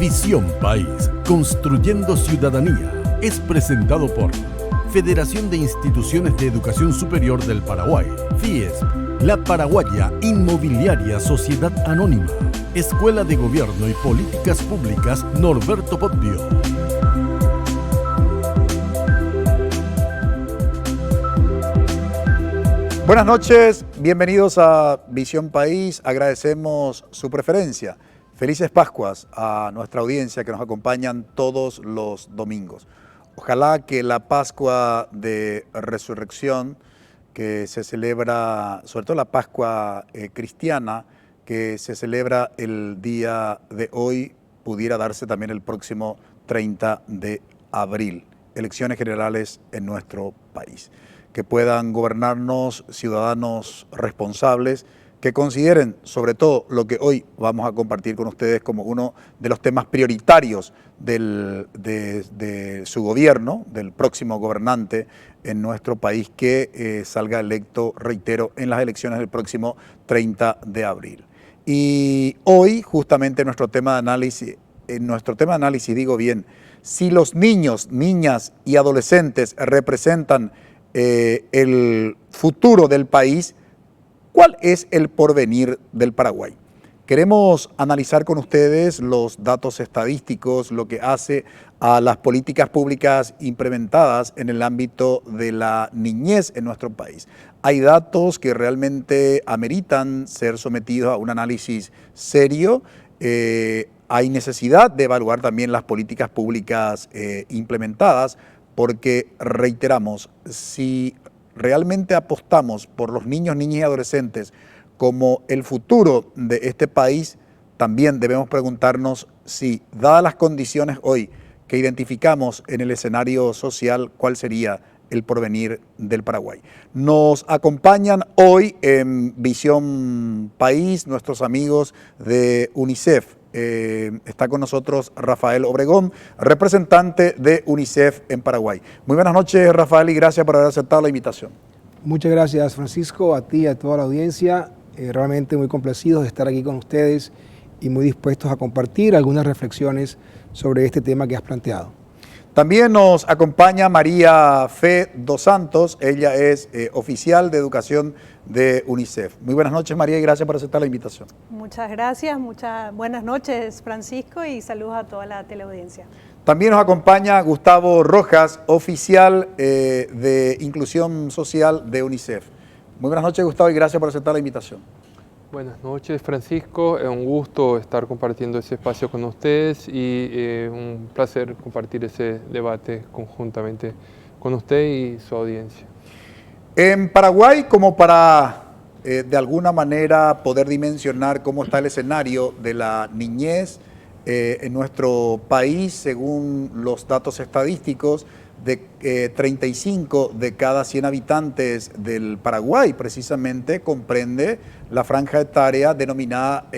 Visión País, construyendo ciudadanía, es presentado por Federación de Instituciones de Educación Superior del Paraguay, FIESP, La Paraguaya Inmobiliaria Sociedad Anónima, Escuela de Gobierno y Políticas Públicas Norberto Bobbio. Buenas noches, bienvenidos a Visión País, agradecemos su preferencia. Felices Pascuas a nuestra audiencia que nos acompañan todos los domingos. Ojalá que la Pascua de Resurrección, que se celebra, sobre todo la Pascua cristiana, que se celebra el día de hoy, pudiera darse también el próximo 30 de abril. Elecciones generales en nuestro país. Que puedan gobernarnos ciudadanos responsables, que consideren sobre todo lo que hoy vamos a compartir con ustedes como uno de los temas prioritarios de su gobierno, del próximo gobernante en nuestro país que salga electo, reitero, en las elecciones del próximo 30 de abril. Y hoy justamente nuestro tema de análisis, digo bien, si los niños, niñas y adolescentes representan el futuro del país, ¿cuál es el porvenir del Paraguay? Queremos analizar con ustedes los datos estadísticos, lo que hace a las políticas públicas implementadas en el ámbito de la niñez en nuestro país. Hay datos que realmente ameritan ser sometidos a un análisis serio. Hay necesidad de evaluar también las políticas públicas implementadas, porque, reiteramos, si realmente apostamos por los niños, niñas y adolescentes como el futuro de este país, también debemos preguntarnos si, dadas las condiciones hoy que identificamos en el escenario social, ¿cuál sería el porvenir del Paraguay? Nos acompañan hoy en Visión País nuestros amigos de UNICEF. Está con nosotros Rafael Obregón, representante de UNICEF en Paraguay. Muy buenas noches, Rafael, y gracias por haber aceptado la invitación. Muchas gracias, Francisco, a ti y a toda la audiencia. Realmente muy complacidos de estar aquí con ustedes y muy dispuestos a compartir algunas reflexiones sobre este tema que has planteado. También nos acompaña María Fe dos Santos, ella es oficial de educación de UNICEF. Muy buenas noches, María, y gracias por aceptar la invitación. Muchas gracias, buenas noches, Francisco, y saludos a toda la teleaudiencia. También nos acompaña Gustavo Rojas, oficial de inclusión social de UNICEF. Muy buenas noches, Gustavo, y gracias por aceptar la invitación. Buenas noches, Francisco. Es un gusto estar compartiendo ese espacio con ustedes y un placer compartir ese debate conjuntamente con usted y su audiencia. En Paraguay, como para de alguna manera poder dimensionar cómo está el escenario de la niñez en nuestro país, según los datos estadísticos, de 35 de cada 100 habitantes del Paraguay precisamente comprende la franja etaria denominada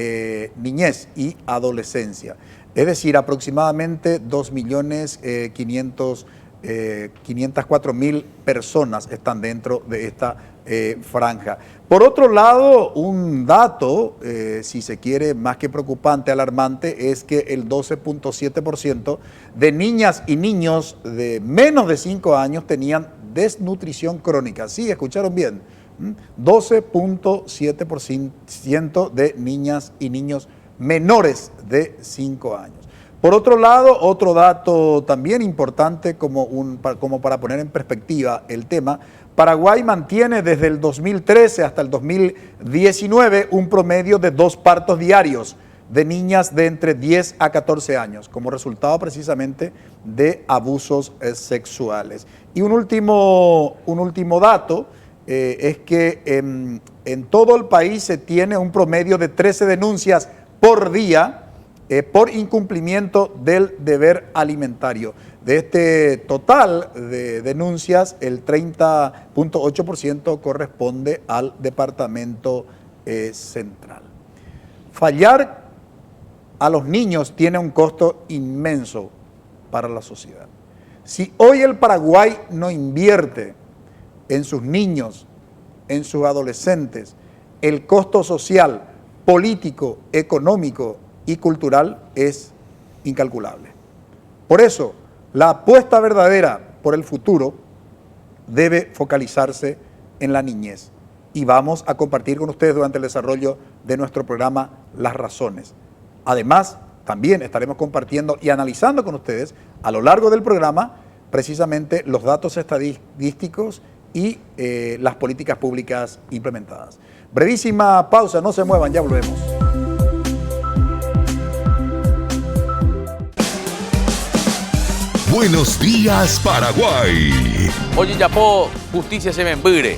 niñez y adolescencia. Es decir, aproximadamente 2.504.000 personas están dentro de esta franja. Por otro lado, un dato, si se quiere, más que preocupante, alarmante, es que el 12.7% de niñas y niños de menos de 5 años tenían desnutrición crónica. Sí, escucharon bien, 12.7% de niñas y niños menores de 5 años. Por otro lado, otro dato también importante como para poner en perspectiva el tema, Paraguay mantiene desde el 2013 hasta el 2019 un promedio de 2 partos diarios de niñas de entre 10 a 14 años, como resultado precisamente de abusos sexuales. Y un último dato es que en todo el país se tiene un promedio de 13 denuncias por día por incumplimiento del deber alimentario. De este total de denuncias, el 30.8% corresponde al Departamento Central. Fallar a los niños tiene un costo inmenso para la sociedad. Si hoy el Paraguay no invierte en sus niños, en sus adolescentes, el costo social, político, económico y cultural es incalculable. Por eso, la apuesta verdadera por el futuro debe focalizarse en la niñez. Y vamos a compartir con ustedes durante el desarrollo de nuestro programa las razones. Además, también estaremos compartiendo y analizando con ustedes a lo largo del programa precisamente los datos estadísticos y las políticas públicas implementadas. Brevísima pausa, no se muevan, ya volvemos. Buenos días, Paraguay. Oye, Yapó, justicia se me embure.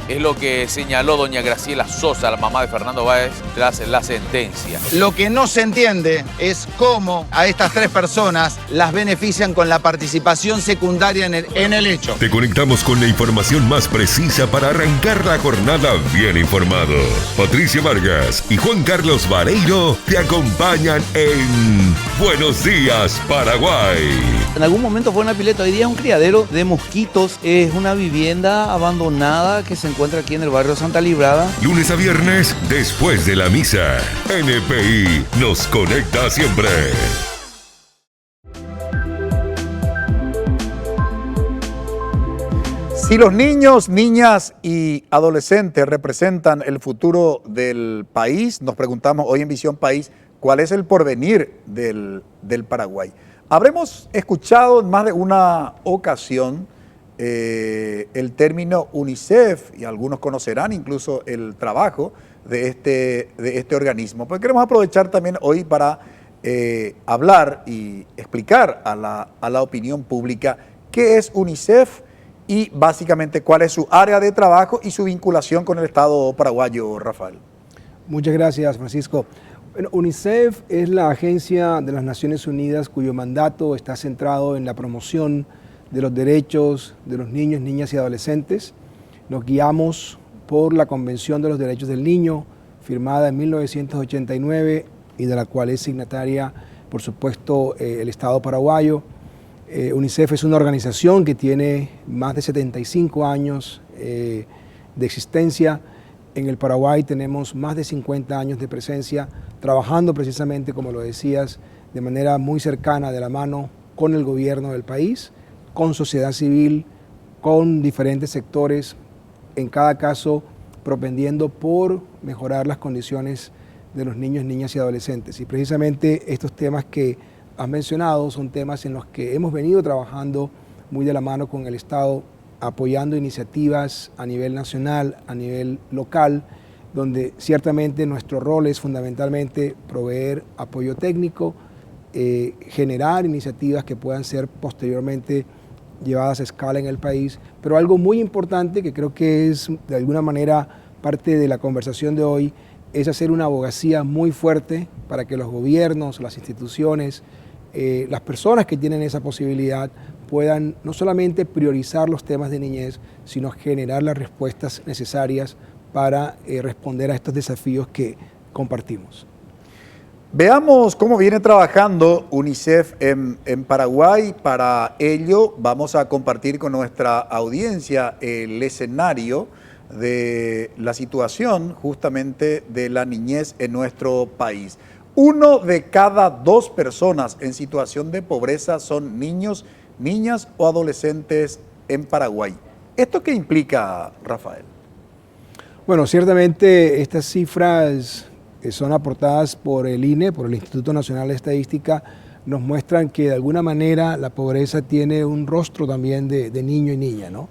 Es lo que señaló doña Graciela Sosa, la mamá de Fernando Báez, tras la sentencia. Lo que no se entiende es cómo a estas 3 personas las benefician con la participación secundaria en el hecho. Te conectamos con la información más precisa para arrancar la jornada bien informado. Patricia Vargas y Juan Carlos Vareiro te acompañan en Buenos Días, Paraguay. En algún momento fue una pileta, hoy día es un criadero de mosquitos, es una vivienda abandonada que se encuentra aquí en el barrio Santa Librada. Lunes a viernes, después de la misa, NPI nos conecta siempre. Si los niños, niñas y adolescentes representan el futuro del país, nos preguntamos hoy en Visión País, ¿cuál es el porvenir del Paraguay? Habremos escuchado en más de una ocasión el término UNICEF, y algunos conocerán incluso el trabajo de este organismo. Pues queremos aprovechar también hoy para hablar y explicar a la opinión pública qué es UNICEF y básicamente cuál es su área de trabajo y su vinculación con el Estado paraguayo, Rafael. Muchas gracias, Francisco. Bueno, UNICEF es la agencia de las Naciones Unidas cuyo mandato está centrado en la promoción de los derechos de los niños, niñas y adolescentes. Nos guiamos por la Convención de los Derechos del Niño, firmada en 1989 y de la cual es signataria, por supuesto, el Estado paraguayo. UNICEF es una organización que tiene más de 75 años de existencia. En el Paraguay tenemos más de 50 años de presencia, trabajando precisamente, como lo decías, de manera muy cercana, de la mano con el gobierno del país, con sociedad civil, con diferentes sectores, en cada caso propendiendo por mejorar las condiciones de los niños, niñas y adolescentes. Y precisamente estos temas que has mencionado son temas en los que hemos venido trabajando muy de la mano con el Estado, apoyando iniciativas a nivel nacional, a nivel local, donde ciertamente nuestro rol es fundamentalmente proveer apoyo técnico, generar iniciativas que puedan ser posteriormente llevadas a escala en el país, pero algo muy importante que creo que es de alguna manera parte de la conversación de hoy es hacer una abogacía muy fuerte para que los gobiernos, las instituciones, las personas que tienen esa posibilidad puedan no solamente priorizar los temas de niñez, sino generar las respuestas necesarias para responder a estos desafíos que compartimos. Veamos cómo viene trabajando UNICEF en Paraguay. Para ello vamos a compartir con nuestra audiencia el escenario de la situación justamente de la niñez en nuestro país. 1 de cada 2 personas en situación de pobreza son niños, niñas o adolescentes en Paraguay. ¿Esto qué implica, Rafael? Bueno, ciertamente estas cifras son aportadas por el INE, por el Instituto Nacional de Estadística, nos muestran que de alguna manera la pobreza tiene un rostro también de niño y niña, ¿no?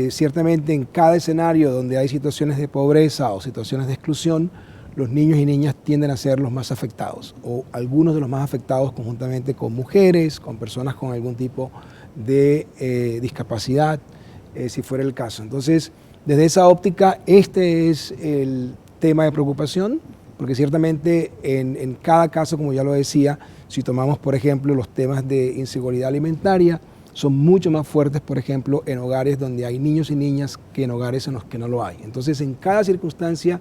Ciertamente en cada escenario donde hay situaciones de pobreza o situaciones de exclusión, los niños y niñas tienden a ser los más afectados, o algunos de los más afectados conjuntamente con mujeres, con personas con algún tipo de discapacidad, si fuera el caso. Entonces, desde esa óptica, este es el tema de preocupación, porque ciertamente en cada caso, como ya lo decía, si tomamos, por ejemplo, los temas de inseguridad alimentaria, son mucho más fuertes, por ejemplo, en hogares donde hay niños y niñas que en hogares en los que no lo hay. Entonces, en cada circunstancia,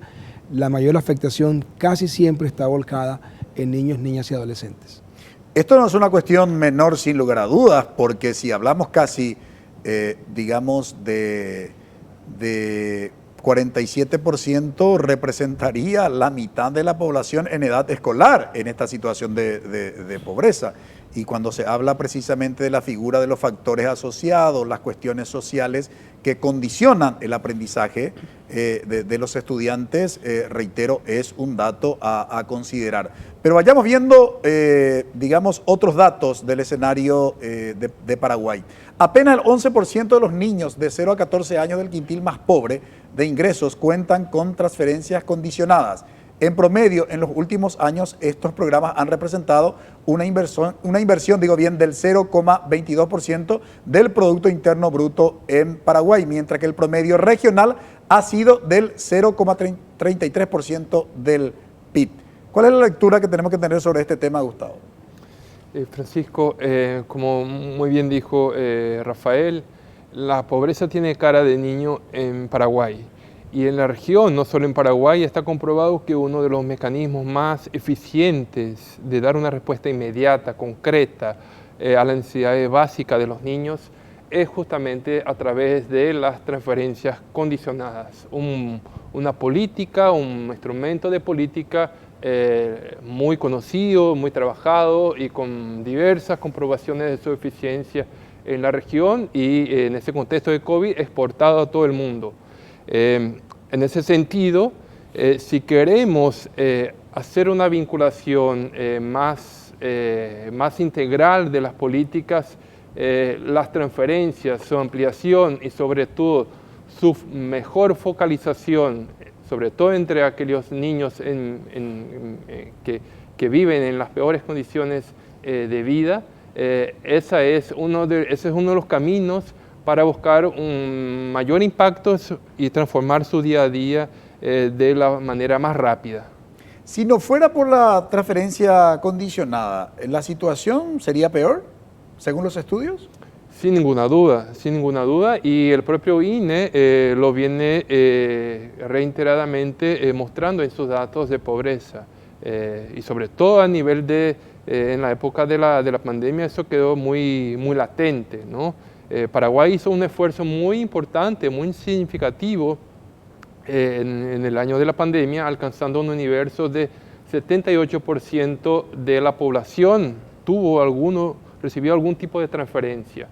la mayor afectación casi siempre está volcada en niños, niñas y adolescentes. Esto no es una cuestión menor sin lugar a dudas, porque si hablamos casi, digamos, de 47% representaría la mitad de la población en edad escolar en esta situación de pobreza. Y cuando se habla precisamente de la figura de los factores asociados, las cuestiones sociales que condicionan el aprendizaje de los estudiantes, reitero, es un dato a considerar. Pero vayamos viendo, digamos, otros datos del escenario de Paraguay. Apenas el 11% de los niños de 0 a 14 años del quintil más pobre de ingresos cuentan con transferencias condicionadas. En promedio, en los últimos años, estos programas han representado una inversión del 0,22% del Producto Interno Bruto en Paraguay, mientras que el promedio regional ha sido del 0,33% del PIB. ¿Cuál es la lectura que tenemos que tener sobre este tema, Gustavo? Francisco, como muy bien dijo Rafael, la pobreza tiene cara de niño en Paraguay. Y en la región, no solo en Paraguay, está comprobado que uno de los mecanismos más eficientes de dar una respuesta inmediata, concreta, a las necesidades básicas de los niños es justamente a través de las transferencias condicionadas. Una política, un instrumento de política muy conocido, muy trabajado y con diversas comprobaciones de su eficiencia en la región y en ese contexto de COVID exportado a todo el mundo. En ese sentido, si queremos hacer una vinculación más integral de las políticas, las transferencias, su ampliación y sobre todo su mejor focalización, sobre todo entre aquellos niños que viven en las peores condiciones de vida, ese es uno de los caminos para buscar un mayor impacto y transformar su día a día de la manera más rápida. Si no fuera por la transferencia condicionada, ¿la situación sería peor, según los estudios? Sin ninguna duda, y el propio INE lo viene reiteradamente mostrando en sus datos de pobreza, y sobre todo a nivel en la época de la pandemia eso quedó muy latente, ¿no? Paraguay hizo un esfuerzo muy importante, muy significativo en el año de la pandemia, alcanzando un universo de 78% de la población recibió algún tipo de transferencia.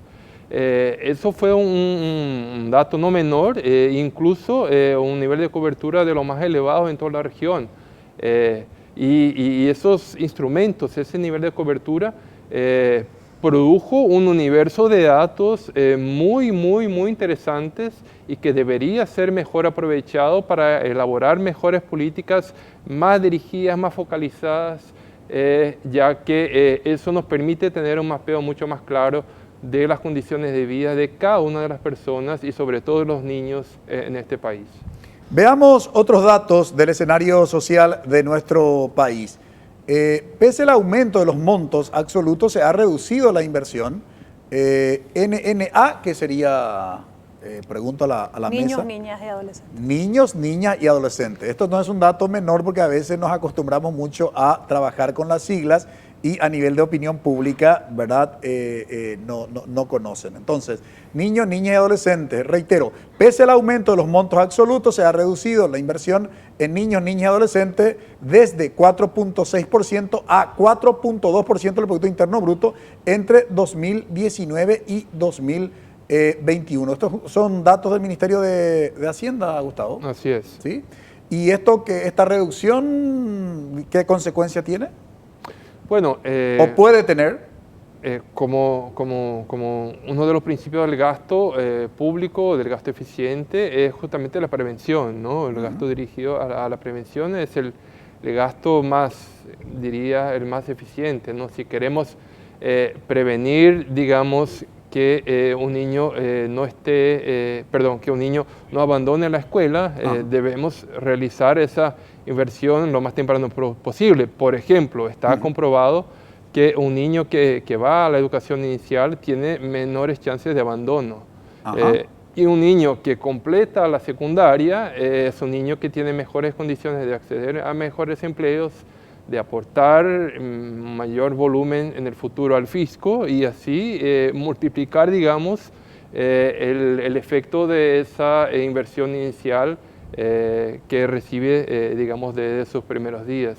Eso fue un dato no menor, incluso un nivel de cobertura de los más elevados en toda la región. Y esos instrumentos, ese nivel de cobertura, produjo un universo de datos muy interesantes y que debería ser mejor aprovechado para elaborar mejores políticas más dirigidas, más focalizadas, ya que eso nos permite tener un mapeo mucho más claro de las condiciones de vida de cada una de las personas y sobre todo de los niños en este país. Veamos otros datos del escenario social de nuestro país. Pese al aumento de los montos absolutos, se ha reducido la inversión. NNA, que sería, pregunto a la mesa. Niños, niñas y adolescentes. Niños, niñas y adolescentes. Esto no es un dato menor porque a veces nos acostumbramos mucho a trabajar con las siglas y a nivel de opinión pública, ¿verdad? No conocen. Entonces, niños, niñas y adolescentes, reitero, pese al aumento de los montos absolutos, se ha reducido la inversión en niños, niñas y adolescentes desde 4.6% a 4.2% del Producto Interno Bruto entre 2019 y 2021. Estos son datos del Ministerio de Hacienda, Gustavo. Así es. ¿Sí? ¿Y esta reducción, qué consecuencia tiene? Bueno, ¿o puede tener? Como uno de los principios del gasto público, del gasto eficiente, es justamente la prevención, ¿no? El gasto dirigido a la prevención es el gasto más, diría, el más eficiente, ¿no? Si queremos prevenir, digamos, que un niño que un niño no abandone la escuela, debemos realizar esa inversión lo más temprano posible. Por ejemplo, está comprobado que un niño que va a la educación inicial tiene menores chances de abandono. Y un niño que completa la secundaria es un niño que tiene mejores condiciones de acceder a mejores empleos, de aportar mayor volumen en el futuro al fisco y así multiplicar, digamos, el efecto de esa inversión inicial que recibe, digamos, desde sus primeros días.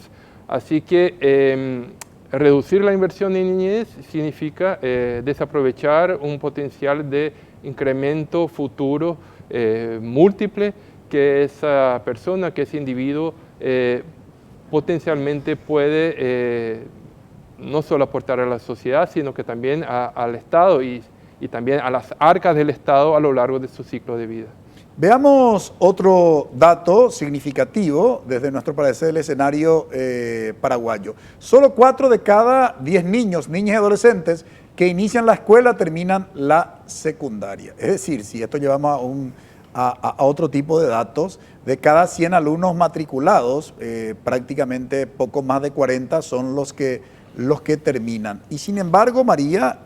Así que reducir la inversión en niñez significa desaprovechar un potencial de incremento futuro múltiple que esa persona, que ese individuo potencialmente puede no solo aportar a la sociedad, sino que también al Estado y también a las arcas del Estado a lo largo de su ciclo de vida. Veamos otro dato significativo desde nuestro parecer del escenario paraguayo. Solo 4 de cada 10 niños, niñas y adolescentes que inician la escuela terminan la secundaria. Es decir, si esto llevamos a otro tipo de datos, de cada 100 alumnos matriculados, prácticamente poco más de 40 son los que terminan. Y sin embargo, María,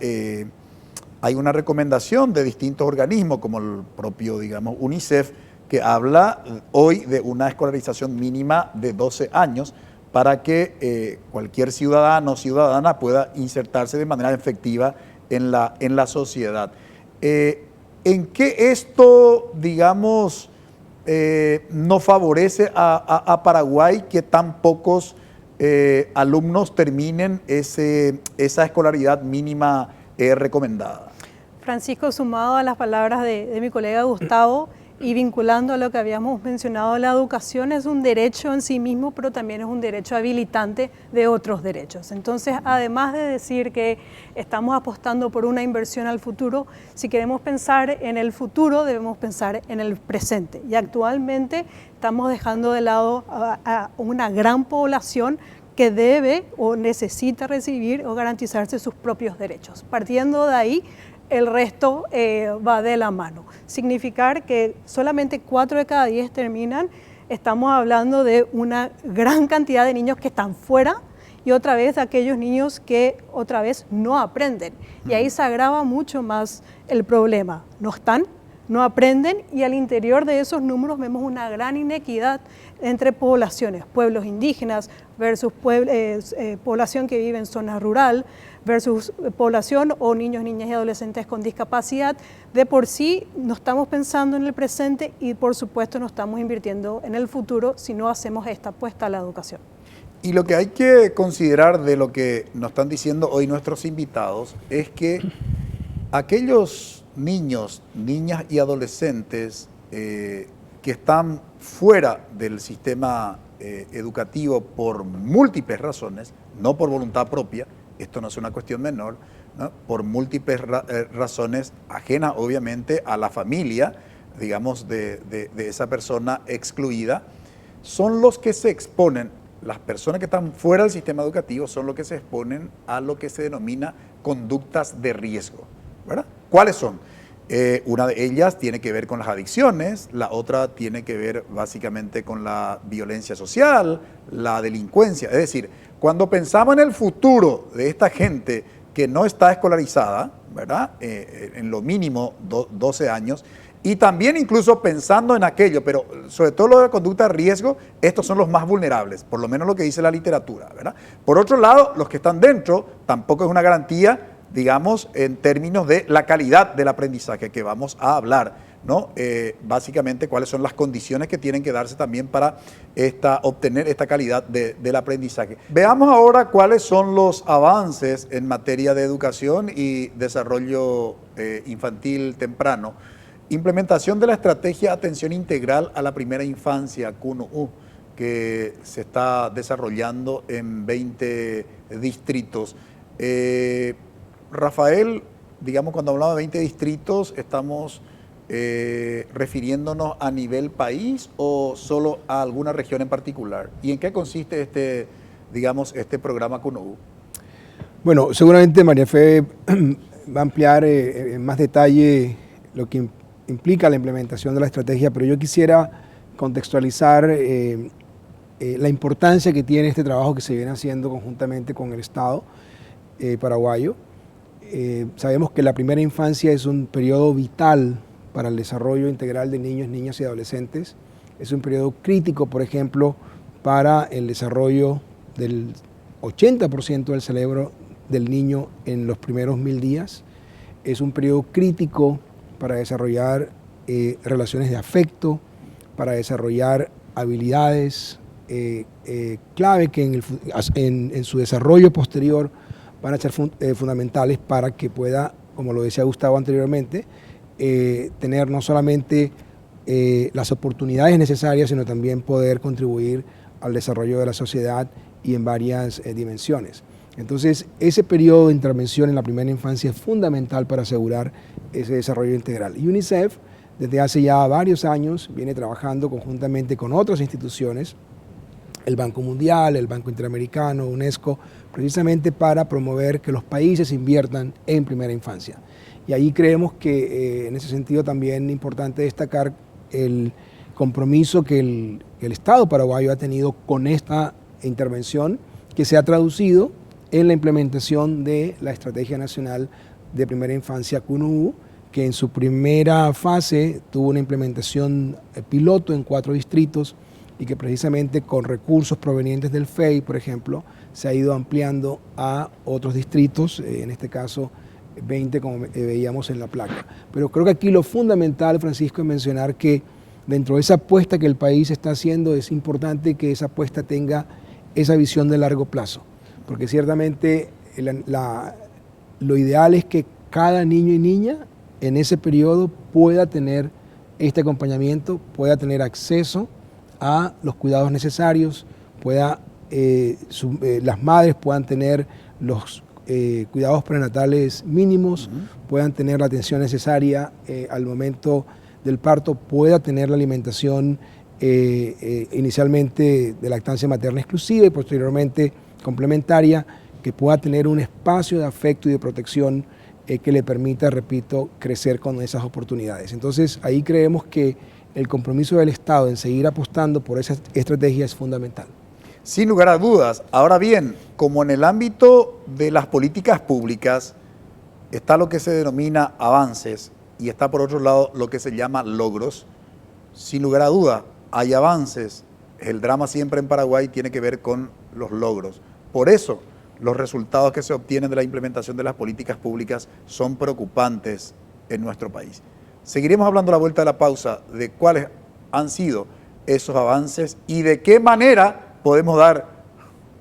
hay una recomendación de distintos organismos, como el propio, digamos, UNICEF, que habla hoy de una escolarización mínima de 12 años para que cualquier ciudadano o ciudadana pueda insertarse de manera efectiva en la sociedad. ¿En qué esto, digamos, no favorece a Paraguay que tan pocos alumnos terminen esa escolaridad mínima recomendada? Francisco, sumado a las palabras de mi colega Gustavo y vinculando a lo que habíamos mencionado, la educación es un derecho en sí mismo, pero también es un derecho habilitante de otros derechos. Entonces, además de decir que estamos apostando por una inversión al futuro, si queremos pensar en el futuro, debemos pensar en el presente. Y actualmente estamos dejando de lado a una gran población que debe o necesita recibir o garantizarse sus propios derechos. Partiendo de ahí, el resto va de la mano. Significar que solamente 4 de cada 10 terminan, estamos hablando de una gran cantidad de niños que están fuera y otra vez de aquellos niños que otra vez no aprenden. Y ahí se agrava mucho más el problema. No están, no aprenden y al interior de esos números vemos una gran inequidad entre poblaciones, pueblos indígenas versus población que vive en zona rural, versus población o niños, niñas y adolescentes con discapacidad. De por sí no estamos pensando en el presente y por supuesto no estamos invirtiendo en el futuro si no hacemos esta apuesta a la educación. Y lo que hay que considerar de lo que nos están diciendo hoy nuestros invitados es que aquellos niños, niñas y adolescentes que están fuera del sistema educativo por múltiples razones, no por voluntad propia, esto no es una cuestión menor, ¿no? Por múltiples razones ajenas obviamente a la familia, digamos, de esa persona excluida, son los que se exponen, las personas que están fuera del sistema educativo son los que se exponen a lo que se denomina conductas de riesgo, ¿verdad? ¿Cuáles son? Una de ellas tiene que ver con las adicciones, la otra tiene que ver básicamente con la violencia social, la delincuencia. Es decir, cuando pensamos en el futuro de esta gente que no está escolarizada, ¿verdad? En lo mínimo 12 años, y también incluso pensando en aquello, pero sobre todo lo de la conducta de riesgo, estos son los más vulnerables, por lo menos lo que dice la literatura, ¿verdad? Por otro lado, los que están dentro tampoco es una garantía, digamos, en términos de la calidad del aprendizaje que vamos a hablar, ¿no? Básicamente, cuáles son las condiciones que tienen que darse también para obtener esta calidad del aprendizaje. Veamos ahora cuáles son los avances en materia de educación y desarrollo infantil temprano. Implementación de la estrategia Atención Integral a la Primera Infancia, CUNU, que se está desarrollando en 20 distritos. Rafael, digamos, cuando hablamos de 20 distritos, ¿estamos refiriéndonos a nivel país o solo a alguna región en particular? ¿Y en qué consiste este programa CUNU? Bueno, seguramente María Fe va a ampliar en más detalle lo que implica la implementación de la estrategia, pero yo quisiera contextualizar la importancia que tiene este trabajo que se viene haciendo conjuntamente con el Estado paraguayo. Sabemos que la primera infancia es un periodo vital para el desarrollo integral de niños, niñas y adolescentes. Es un periodo crítico, por ejemplo, para el desarrollo del 80% del cerebro del niño en los primeros 1000 días. Es un periodo crítico para desarrollar relaciones de afecto, para desarrollar habilidades clave que en su desarrollo posterior van a ser fundamentales para que pueda, como lo decía Gustavo anteriormente, tener no solamente las oportunidades necesarias, sino también poder contribuir al desarrollo de la sociedad y en varias dimensiones. Entonces, ese periodo de intervención en la primera infancia es fundamental para asegurar ese desarrollo integral. Y UNICEF, desde hace ya varios años, viene trabajando conjuntamente con otras instituciones, el Banco Mundial, el Banco Interamericano, UNESCO, precisamente para promover que los países inviertan en primera infancia. Y ahí creemos que en ese sentido también es importante destacar el compromiso que el Estado paraguayo ha tenido con esta intervención, que se ha traducido en la implementación de la Estrategia Nacional de Primera Infancia CUNU, que en su primera fase tuvo una implementación piloto en 4 distritos y que precisamente con recursos provenientes del FEI, por ejemplo, se ha ido ampliando a otros distritos, en este caso 20 como veíamos en la placa. Pero creo que aquí lo fundamental, Francisco, es mencionar que dentro de esa apuesta que el país está haciendo es importante que esa apuesta tenga esa visión de largo plazo, porque ciertamente lo ideal es que cada niño y niña en ese periodo pueda tener este acompañamiento, pueda tener acceso a los cuidados necesarios, las madres puedan tener los cuidados prenatales mínimos, puedan tener la atención necesaria al momento del parto, pueda tener la alimentación inicialmente de lactancia materna exclusiva y posteriormente complementaria, que pueda tener un espacio de afecto y de protección que le permita, repito, crecer con esas oportunidades. Entonces, ahí creemos que el compromiso del Estado en seguir apostando por esa estrategia es fundamental. Sin lugar a dudas. Ahora bien, como en el ámbito de las políticas públicas está lo que se denomina avances y está por otro lado lo que se llama logros, sin lugar a dudas hay avances. El drama siempre en Paraguay tiene que ver con los logros. Por eso, los resultados que se obtienen de la implementación de las políticas públicas son preocupantes en nuestro país. Seguiremos hablando a la vuelta de la pausa de cuáles han sido esos avances y de qué manera podemos dar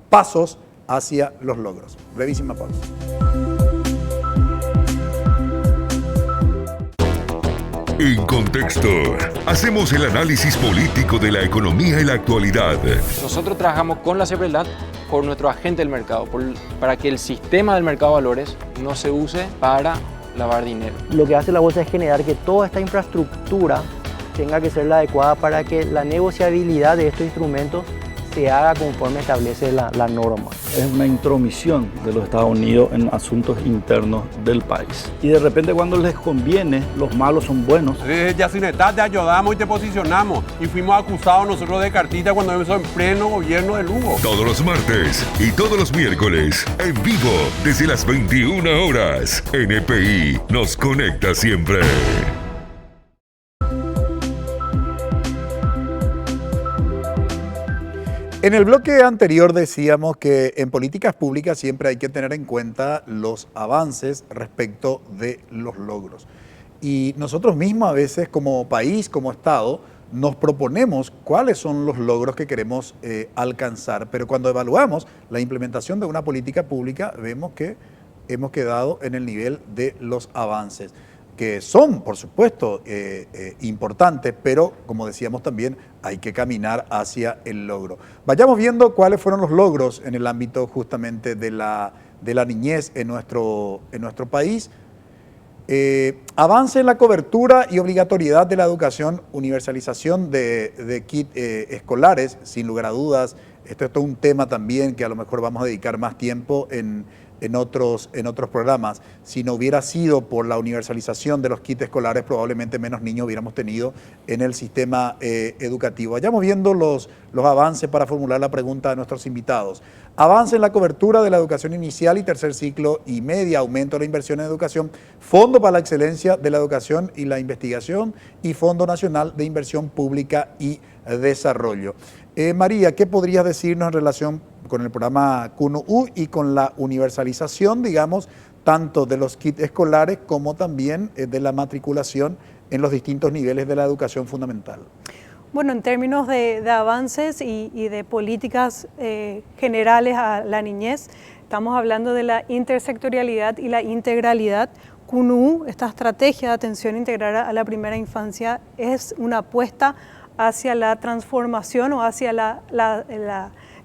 pasos hacia los logros. Brevísima pausa. En Contexto, hacemos el análisis político de la economía y la actualidad. Nosotros trabajamos con la CEPRELAT por nuestro agente del mercado, para que el sistema del mercado de valores no se use para lavar dinero. Lo que hace la bolsa es generar que toda esta infraestructura tenga que ser la adecuada para que la negociabilidad de estos instrumentos se haga conforme establece la norma. Es una intromisión de los Estados Unidos en asuntos internos del país. Y de repente cuando les conviene, los malos son buenos. Yacinetá, te ayudamos y te posicionamos. Y fuimos acusados nosotros de cartita cuando empezó en pleno gobierno de Lugo. Todos los martes y todos los miércoles, en vivo, desde las 21 horas. NPI nos conecta siempre. En el bloque anterior decíamos que en políticas públicas siempre hay que tener en cuenta los avances respecto de los logros. Y nosotros mismos a veces como país, como Estado, nos proponemos cuáles son los logros que queremos alcanzar, pero cuando evaluamos la implementación de una política pública vemos que hemos quedado en el nivel de los avances, que son, por supuesto, importantes, pero, como decíamos también, hay que caminar hacia el logro. Vayamos viendo cuáles fueron los logros en el ámbito justamente de la niñez en nuestro país. Avance en la cobertura y obligatoriedad de la educación, universalización de kits escolares, sin lugar a dudas. Esto es todo un tema también que a lo mejor vamos a dedicar más tiempo en otros programas. Si no hubiera sido por la universalización de los kits escolares, probablemente menos niños hubiéramos tenido en el sistema educativo. Vayamos viendo los avances para formular la pregunta de nuestros invitados. Avance en la cobertura de la educación inicial y tercer ciclo y media, aumento de la inversión en educación, Fondo para la Excelencia de la Educación y la Investigación y Fondo Nacional de Inversión Pública y Desarrollo. María, ¿qué podrías decirnos en relación con el programa CUNU y con la universalización, digamos, tanto de los kits escolares como también de la matriculación en los distintos niveles de la educación fundamental? Bueno, en términos de avances y de políticas generales a la niñez, estamos hablando de la intersectorialidad y la integralidad. CUNU, esta estrategia de atención integral a la primera infancia, es una apuesta hacia la transformación o hacia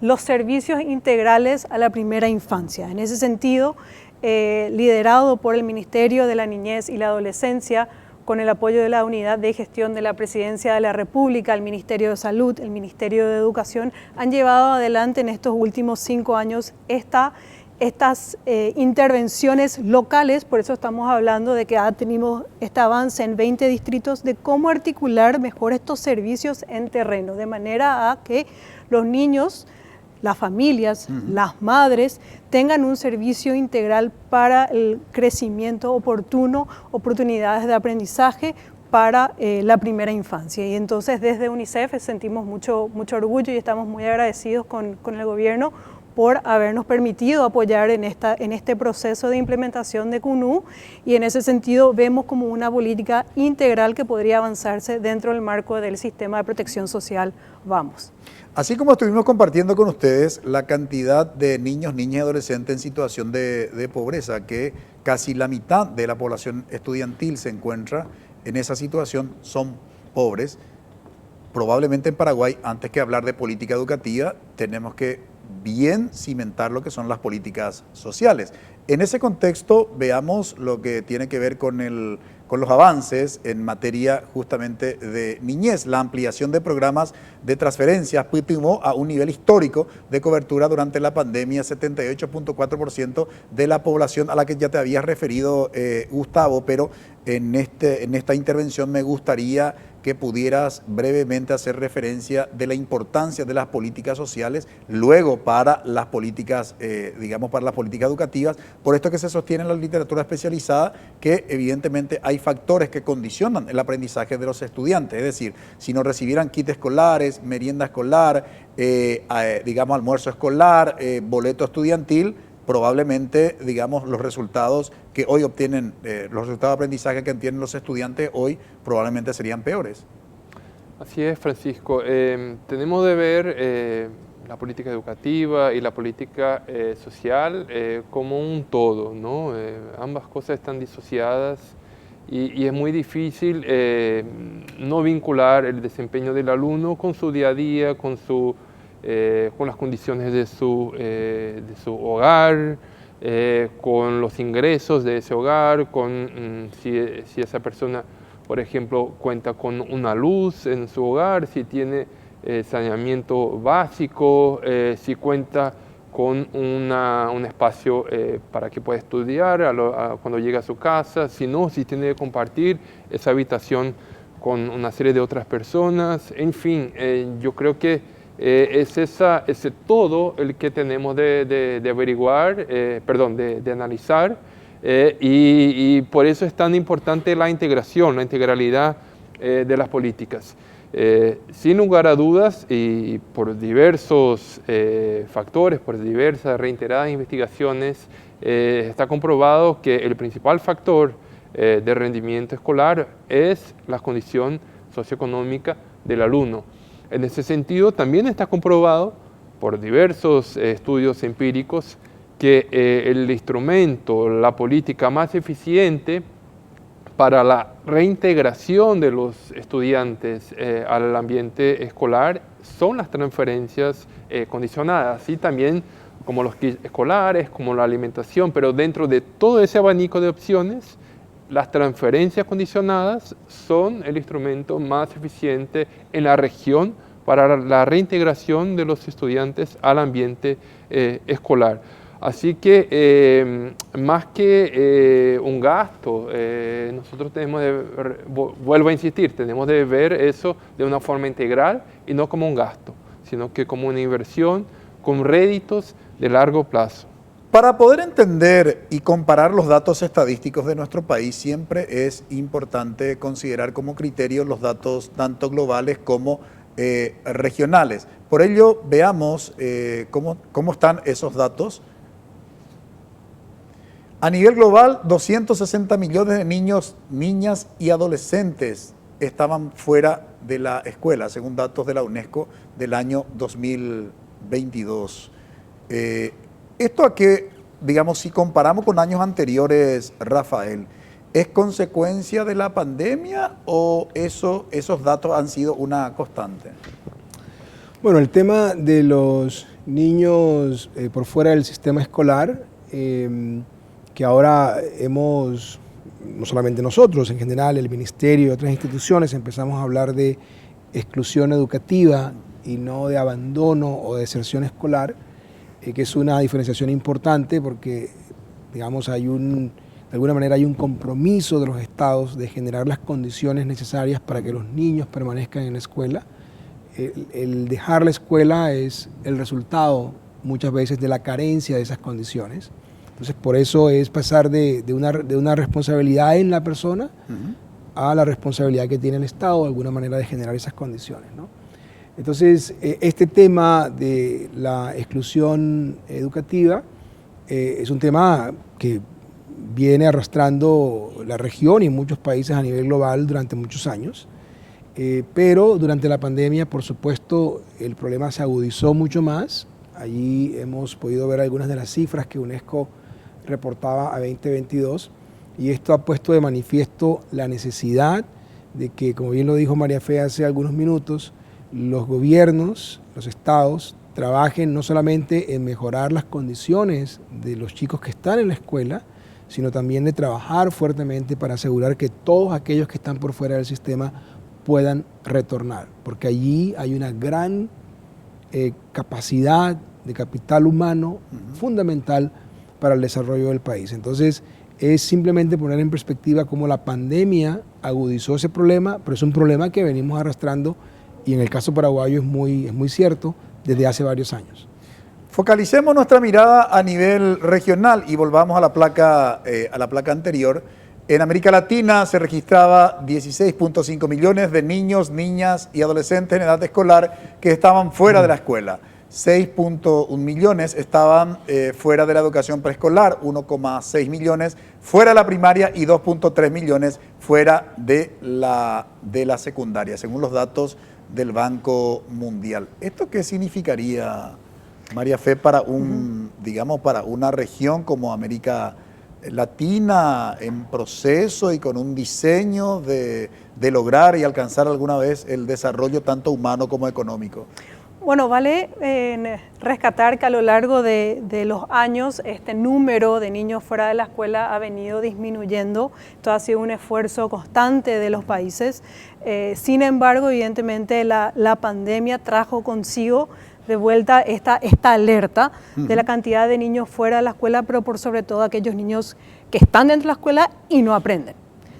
los servicios integrales a la primera infancia. En ese sentido, liderado por el Ministerio de la Niñez y la Adolescencia, con el apoyo de la Unidad de Gestión de la Presidencia de la República, el Ministerio de Salud, el Ministerio de Educación, han llevado adelante en estos últimos 5 años estas intervenciones locales. Por eso estamos hablando de que tenemos este avance en 20 distritos de cómo articular mejor estos servicios en terreno, de manera a que los niños, las familias, las madres tengan un servicio integral para el crecimiento oportuno, oportunidades de aprendizaje para la primera infancia. Y entonces desde UNICEF sentimos mucho orgullo y estamos muy agradecidos con el gobierno por habernos permitido apoyar en este proceso de implementación de CUNU, y en ese sentido vemos como una política integral que podría avanzarse dentro del marco del sistema de protección social Vamos. Así como estuvimos compartiendo con ustedes la cantidad de niños, niñas y adolescentes en situación de pobreza, que casi la mitad de la población estudiantil se encuentra en esa situación, son pobres. Probablemente en Paraguay, antes que hablar de política educativa, tenemos que bien cimentar lo que son las políticas sociales. En ese contexto, veamos lo que tiene que ver con los avances en materia justamente de niñez. La ampliación de programas de transferencias ultimó a un nivel histórico de cobertura durante la pandemia, 78.4% de la población a la que ya te habías referido, Gustavo, pero en esta intervención me gustaría que pudieras brevemente hacer referencia de la importancia de las políticas sociales, luego para las políticas, para las políticas educativas, por esto que se sostiene en la literatura especializada, que evidentemente hay factores que condicionan el aprendizaje de los estudiantes, es decir, si no recibieran kits escolares, merienda escolar, almuerzo escolar, boleto estudiantil, probablemente, los resultados que hoy obtienen, los resultados de aprendizaje que obtienen los estudiantes hoy probablemente serían peores. Así es, Francisco. Tenemos de ver la política educativa y la política social como un todo, ¿no? Ambas cosas están disociadas y es muy difícil no vincular el desempeño del alumno con su día a día, con las condiciones de su hogar, con los ingresos de ese hogar, con si esa persona, por ejemplo, cuenta con una luz en su hogar, si tiene saneamiento básico, si cuenta con un espacio para que pueda estudiar cuando llega a su casa, si no, si tiene que compartir esa habitación con una serie de otras personas. En fin, yo creo que es ese todo el que tenemos de averiguar, de analizar, y por eso es tan importante la integración, la integralidad de las políticas. Sin lugar a dudas, y por diversos factores, por diversas reiteradas investigaciones, está comprobado que el principal factor de rendimiento escolar es la condición socioeconómica del alumno. En ese sentido, también está comprobado por diversos estudios empíricos que el instrumento, la política más eficiente para la reintegración de los estudiantes al ambiente escolar son las transferencias condicionadas, así también como los kits escolares, como la alimentación, pero dentro de todo ese abanico de opciones, las transferencias condicionadas son el instrumento más eficiente en la región para la reintegración de los estudiantes al ambiente escolar. Así que más que un gasto, nosotros tenemos vuelvo a insistir, tenemos de ver eso de una forma integral y no como un gasto, sino que como una inversión con réditos de largo plazo. Para poder entender y comparar los datos estadísticos de nuestro país, siempre es importante considerar como criterio los datos tanto globales como regionales. Por ello, veamos cómo están esos datos. A nivel global, 260 millones de niños, niñas y adolescentes estaban fuera de la escuela, según datos de la UNESCO del año 2022. ¿Esto a qué, digamos, si comparamos con años anteriores, Rafael, es consecuencia de la pandemia o esos datos han sido una constante? Bueno, el tema de los niños por fuera del sistema escolar, que ahora hemos, no solamente nosotros, en general el Ministerio y otras instituciones, empezamos a hablar de exclusión educativa y no de abandono o deserción escolar, que es una diferenciación importante porque, digamos, de alguna manera hay un compromiso de los estados de generar las condiciones necesarias para que los niños permanezcan en la escuela. El dejar la escuela es el resultado muchas veces de la carencia de esas condiciones. Entonces, por eso es pasar de una responsabilidad en la persona a la responsabilidad que tiene el Estado de alguna manera de generar esas condiciones, ¿no? Entonces, este tema de la exclusión educativa es un tema que viene arrastrando la región y muchos países a nivel global durante muchos años. Pero durante la pandemia, por supuesto, el problema se agudizó mucho más. Allí hemos podido ver algunas de las cifras que UNESCO reportaba a 2022 y esto ha puesto de manifiesto la necesidad de que, como bien lo dijo María Fe hace algunos minutos, los gobiernos, los estados, trabajen no solamente en mejorar las condiciones de los chicos que están en la escuela, sino también de trabajar fuertemente para asegurar que todos aquellos que están por fuera del sistema puedan retornar, porque allí hay una gran capacidad de capital humano fundamental para el desarrollo del país. Entonces, es simplemente poner en perspectiva cómo la pandemia agudizó ese problema, pero es un problema que venimos arrastrando y en el caso paraguayo es muy cierto desde hace varios años. Focalicemos nuestra mirada a nivel regional y volvamos a la placa anterior. En América Latina se registraba 16.5 millones de niños, niñas y adolescentes en edad escolar que estaban fuera de la escuela. 6.1 millones estaban fuera de la educación preescolar, 1,6 millones fuera de la primaria y 2.3 millones fuera de la secundaria, según los datos del Banco Mundial. ¿Esto qué significaría, María Fe, para digamos, para una región como América Latina en proceso y con un diseño de lograr y alcanzar alguna vez el desarrollo tanto humano como económico? Bueno, vale rescatar que a lo largo de los años este número de niños fuera de la escuela ha venido disminuyendo. Esto ha sido un esfuerzo constante de los países. Sin embargo, evidentemente la pandemia trajo consigo de vuelta esta alerta de la cantidad de niños fuera de la escuela, pero por sobre todo aquellos niños que están dentro de la escuela y no aprenden.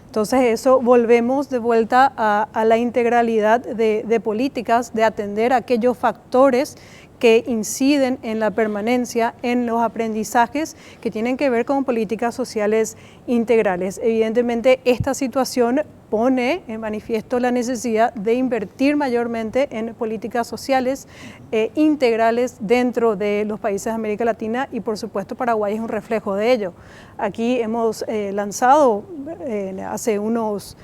Entonces eso volvemos de vuelta a la integralidad de políticas, de atender a aquellos factores que inciden en la permanencia, en los aprendizajes que tienen que ver con políticas sociales integrales. Evidentemente esta situación pone en manifiesto la necesidad de invertir mayormente en políticas sociales integrales dentro de los países de América Latina y por supuesto Paraguay es un reflejo de ello. Aquí hemos lanzado hace unos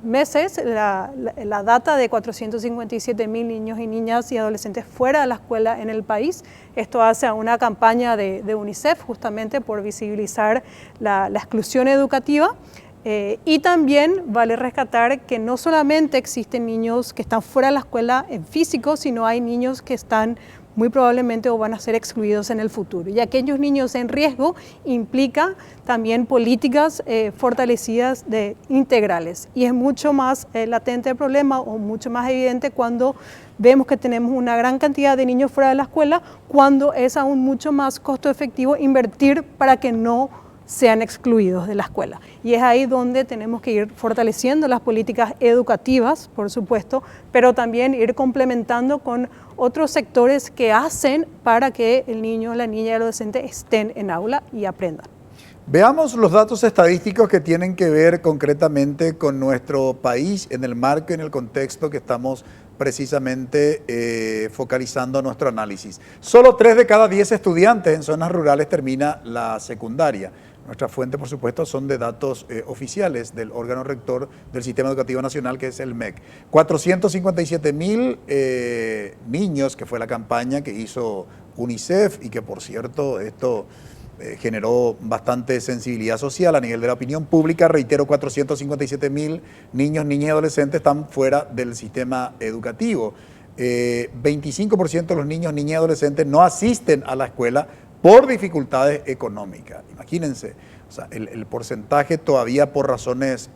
meses la data de 457.000 niños y niñas y adolescentes fuera de la escuela en el país. Esto hace a una campaña de UNICEF justamente por visibilizar la exclusión educativa. Y también vale rescatar que no solamente existen niños que están fuera de la escuela en físico, sino hay niños que están muy probablemente o van a ser excluidos en el futuro. Y aquellos niños en riesgo implica también políticas fortalecidas integrales. Y es mucho más latente el problema o mucho más evidente cuando vemos que tenemos una gran cantidad de niños fuera de la escuela, cuando es aún mucho más costo efectivo invertir para que no sean excluidos de la escuela. Y es ahí donde tenemos que ir fortaleciendo las políticas educativas, por supuesto, pero también ir complementando con otros sectores que hacen para que el niño, la niña y el adolescente estén en aula y aprendan. Veamos los datos estadísticos que tienen que ver concretamente con nuestro país en el marco y en el contexto que estamos precisamente focalizando nuestro análisis. Solo 3 de cada 10 estudiantes en zonas rurales termina la secundaria. Nuestra fuente, por supuesto, son de datos oficiales del órgano rector del Sistema Educativo Nacional, que es el MEC. 457.000 niños, que fue la campaña que hizo UNICEF y que, por cierto, esto generó bastante sensibilidad social a nivel de la opinión pública. Reitero, 457.000 niños, niñas y adolescentes están fuera del sistema educativo. 25% de los niños, niñas y adolescentes no asisten a la escuela por dificultades económicas. Imagínense, o sea, el porcentaje todavía por razones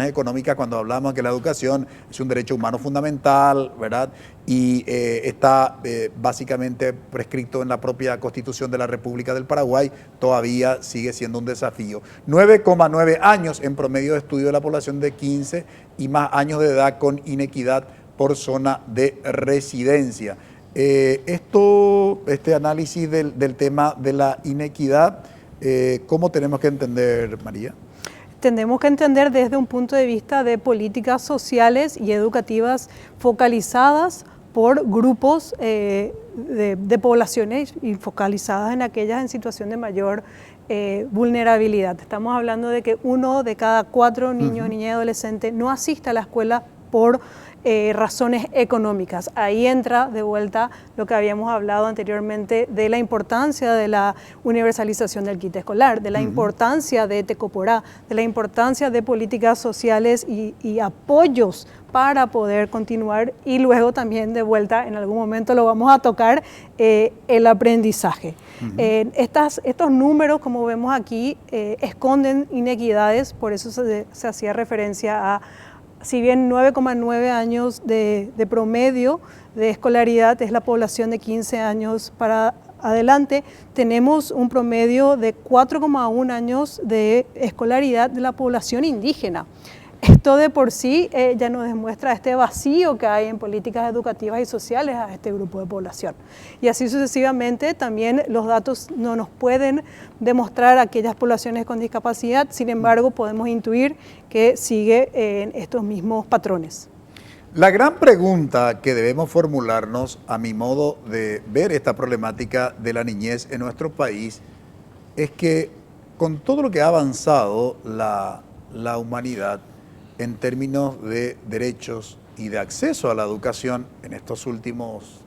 económicas, cuando hablamos de que la educación es un derecho humano fundamental, ¿verdad? Y está básicamente prescrito en la propia Constitución de la República del Paraguay, todavía sigue siendo un desafío. 9,9 años en promedio de estudio de la población de 15 y más años de edad con inequidad por zona de residencia. Este análisis del tema de la inequidad, ¿cómo tenemos que entender, María? Tenemos que entender desde un punto de vista de políticas sociales y educativas focalizadas por grupos de poblaciones y focalizadas en aquellas en situación de mayor vulnerabilidad. Estamos hablando de que 1 de cada 4 niños, niñas y adolescentes no asiste a la escuela por razones económicas. Ahí entra de vuelta lo que habíamos hablado anteriormente de la importancia de la universalización del kit escolar, de la importancia de Tecoporá, de la importancia de políticas sociales y apoyos para poder continuar, y luego también de vuelta, en algún momento lo vamos a tocar, el aprendizaje. Estos números, como vemos aquí, esconden inequidades, por eso se hacía referencia a, si bien 9,9 años de promedio de escolaridad es la población de 15 años para adelante, tenemos un promedio de 4,1 años de escolaridad de la población indígena. Esto de por sí ya nos demuestra este vacío que hay en políticas educativas y sociales a este grupo de población. Y así sucesivamente, también los datos no nos pueden demostrar aquellas poblaciones con discapacidad, sin embargo podemos intuir que sigue en estos mismos patrones. La gran pregunta que debemos formularnos, a mi modo de ver esta problemática de la niñez en nuestro país, es que con todo lo que ha avanzado la humanidad, en términos de derechos y de acceso a la educación en estos últimos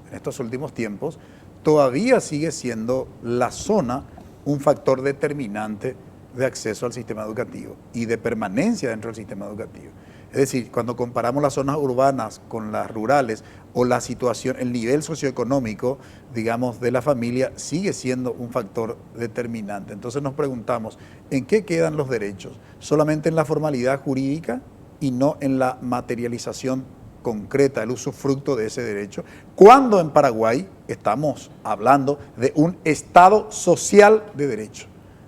tiempos, todavía sigue siendo la zona un factor determinante de acceso al sistema educativo y de permanencia dentro del sistema educativo. Es decir, cuando comparamos las zonas urbanas con las rurales o la situación, el nivel socioeconómico, digamos, de la familia sigue siendo un factor determinante. Entonces nos preguntamos, ¿en qué quedan los derechos? ¿Solamente en la formalidad jurídica y no en la materialización concreta, el usufructo de ese derecho? Cuando en Paraguay estamos hablando de un Estado social de derecho,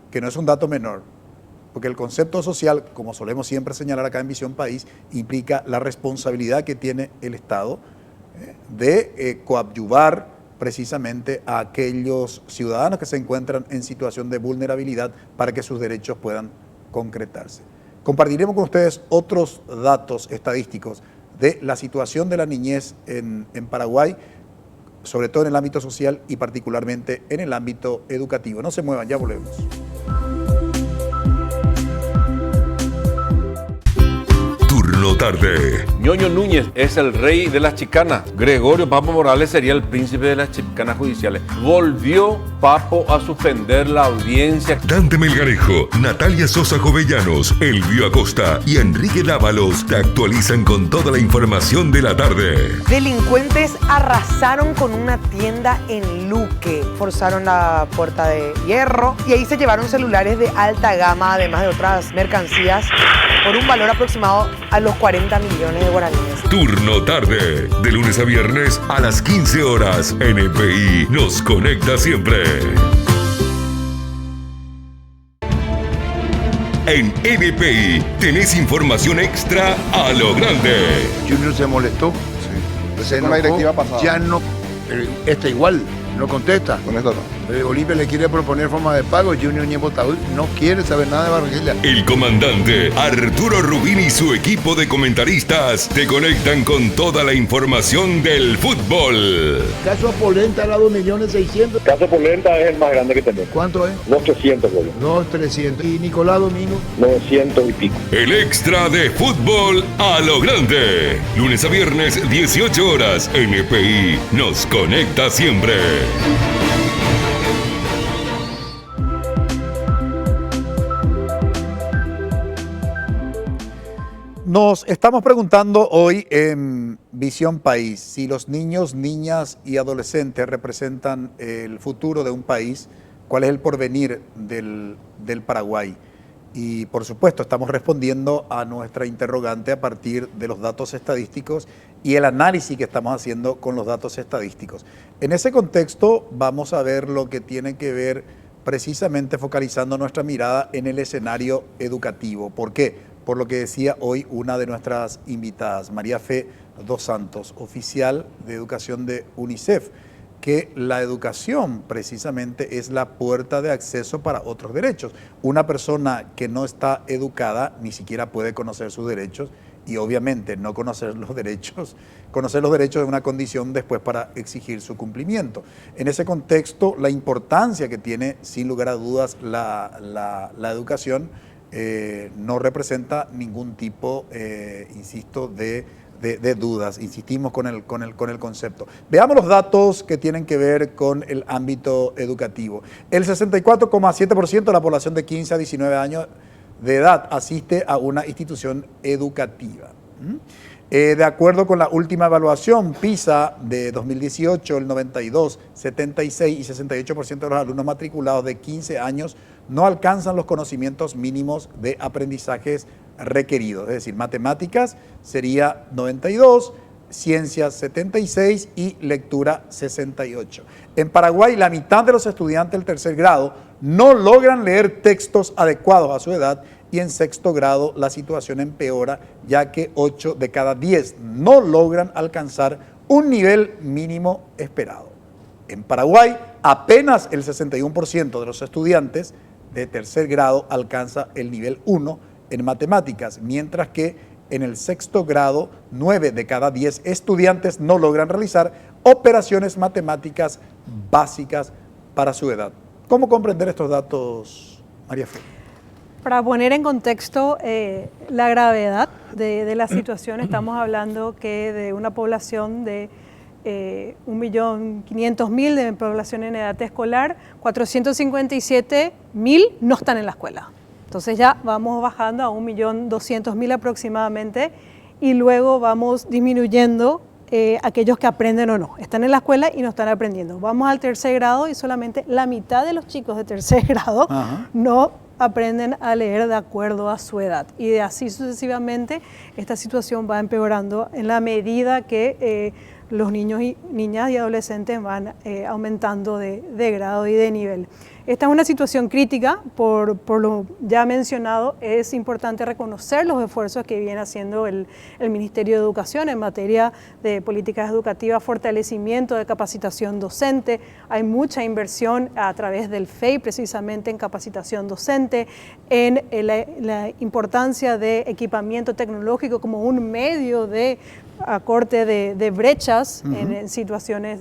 que no es un dato menor, porque el concepto social, como solemos siempre señalar acá en Visión País, implica la responsabilidad que tiene el Estado de coadyuvar precisamente a aquellos ciudadanos que se encuentran en situación de vulnerabilidad para que sus derechos puedan concretarse. Compartiremos con ustedes otros datos estadísticos de la situación de la niñez en Paraguay, sobre todo en el ámbito social y particularmente en el ámbito educativo. No se muevan, ya volvemos. Turno tarde. Ñoño Núñez es el rey de las chicanas. Gregorio Papo Morales sería el príncipe de las chicanas judiciales. Volvió Papo a suspender la audiencia. Dante Melgarejo, Natalia Sosa Jovellanos, Elvio Acosta y Enrique Dávalos te actualizan con toda la información de la tarde. Delincuentes arrasaron con una tienda en Luque. Forzaron la puerta de hierro y ahí se llevaron celulares de alta gama, además de otras mercancías, por un valor aproximado a los 40 millones de guaraníes. Turno tarde, de lunes a viernes a las 15 horas. NPI nos conecta siempre. En NPI tenés información extra a lo grande. Junior se molestó. Sí. Con la directiva pasada. Ya no, igual, no contesta. Con esto no. Olimpia le quiere proponer forma de pago, Junior Niembotadú no quiere saber nada de Barranquilla. El comandante Arturo Rubín y su equipo de comentaristas te conectan con toda la información del fútbol. Caso Polenta era 2.600.000. Caso Polenta es el más grande que tenemos. ¿Cuánto es? 2.300.000. 2.300. ¿Y Nicolás Domingo? 900 y pico. El extra de fútbol a lo grande. Lunes a viernes, 18 horas. NPI nos conecta siempre. Nos estamos preguntando hoy en Visión País si los niños, niñas y adolescentes representan el futuro de un país, cuál es el porvenir del Paraguay. Y por supuesto estamos respondiendo a nuestra interrogante a partir de los datos estadísticos y el análisis que estamos haciendo con los datos estadísticos. En ese contexto vamos a ver lo que tiene que ver precisamente focalizando nuestra mirada en el escenario educativo. ¿Por qué? Por lo que decía hoy una de nuestras invitadas, María Fe dos Santos, oficial de educación de UNICEF, que la educación precisamente es la puerta de acceso para otros derechos. Una persona que no está educada ni siquiera puede conocer sus derechos y obviamente no conocer los derechos es una condición después para exigir su cumplimiento. En ese contexto, la importancia que tiene sin lugar a dudas la educación no representa ningún tipo, insisto, de dudas. Insistimos con el concepto. Veamos los datos que tienen que ver con el ámbito educativo. El 64,7% de la población de 15 a 19 años de edad asiste a una institución educativa. De acuerdo con la última evaluación PISA de 2018, el 92, 76 y 68% de los alumnos matriculados de 15 años no alcanzan los conocimientos mínimos de aprendizajes requeridos. Es decir, matemáticas sería 92, ciencias 76 y lectura 68. En Paraguay, la mitad de los estudiantes del tercer grado no logran leer textos adecuados a su edad y en sexto grado la situación empeora, ya que 8 de cada 10 no logran alcanzar un nivel mínimo esperado. En Paraguay, apenas el 61% de los estudiantes de tercer grado alcanza el nivel 1 en matemáticas, mientras que en el sexto grado, 9 de cada 10 estudiantes no logran realizar operaciones matemáticas básicas para su edad. ¿Cómo comprender estos datos, María Fe? Para poner en contexto la gravedad de la situación, estamos hablando que de una población de 1.500.000 de población en edad escolar, 457.000 no están en la escuela. Entonces ya vamos bajando a 1.200.000 aproximadamente y luego vamos disminuyendo aquellos que aprenden o no. Están en la escuela y no están aprendiendo. Vamos al tercer grado y solamente la mitad de los chicos de tercer grado no aprenden a leer de acuerdo a su edad. Y de así sucesivamente esta situación va empeorando en la medida que los niños y niñas y adolescentes van aumentando de grado y de nivel. Esta es una situación crítica, por lo ya mencionado. Es importante reconocer los esfuerzos que viene haciendo el Ministerio de Educación en materia de políticas educativas, fortalecimiento de capacitación docente. Hay mucha inversión a través del FEI precisamente en capacitación docente, en la importancia de equipamiento tecnológico como un medio de acorte de brechas en situaciones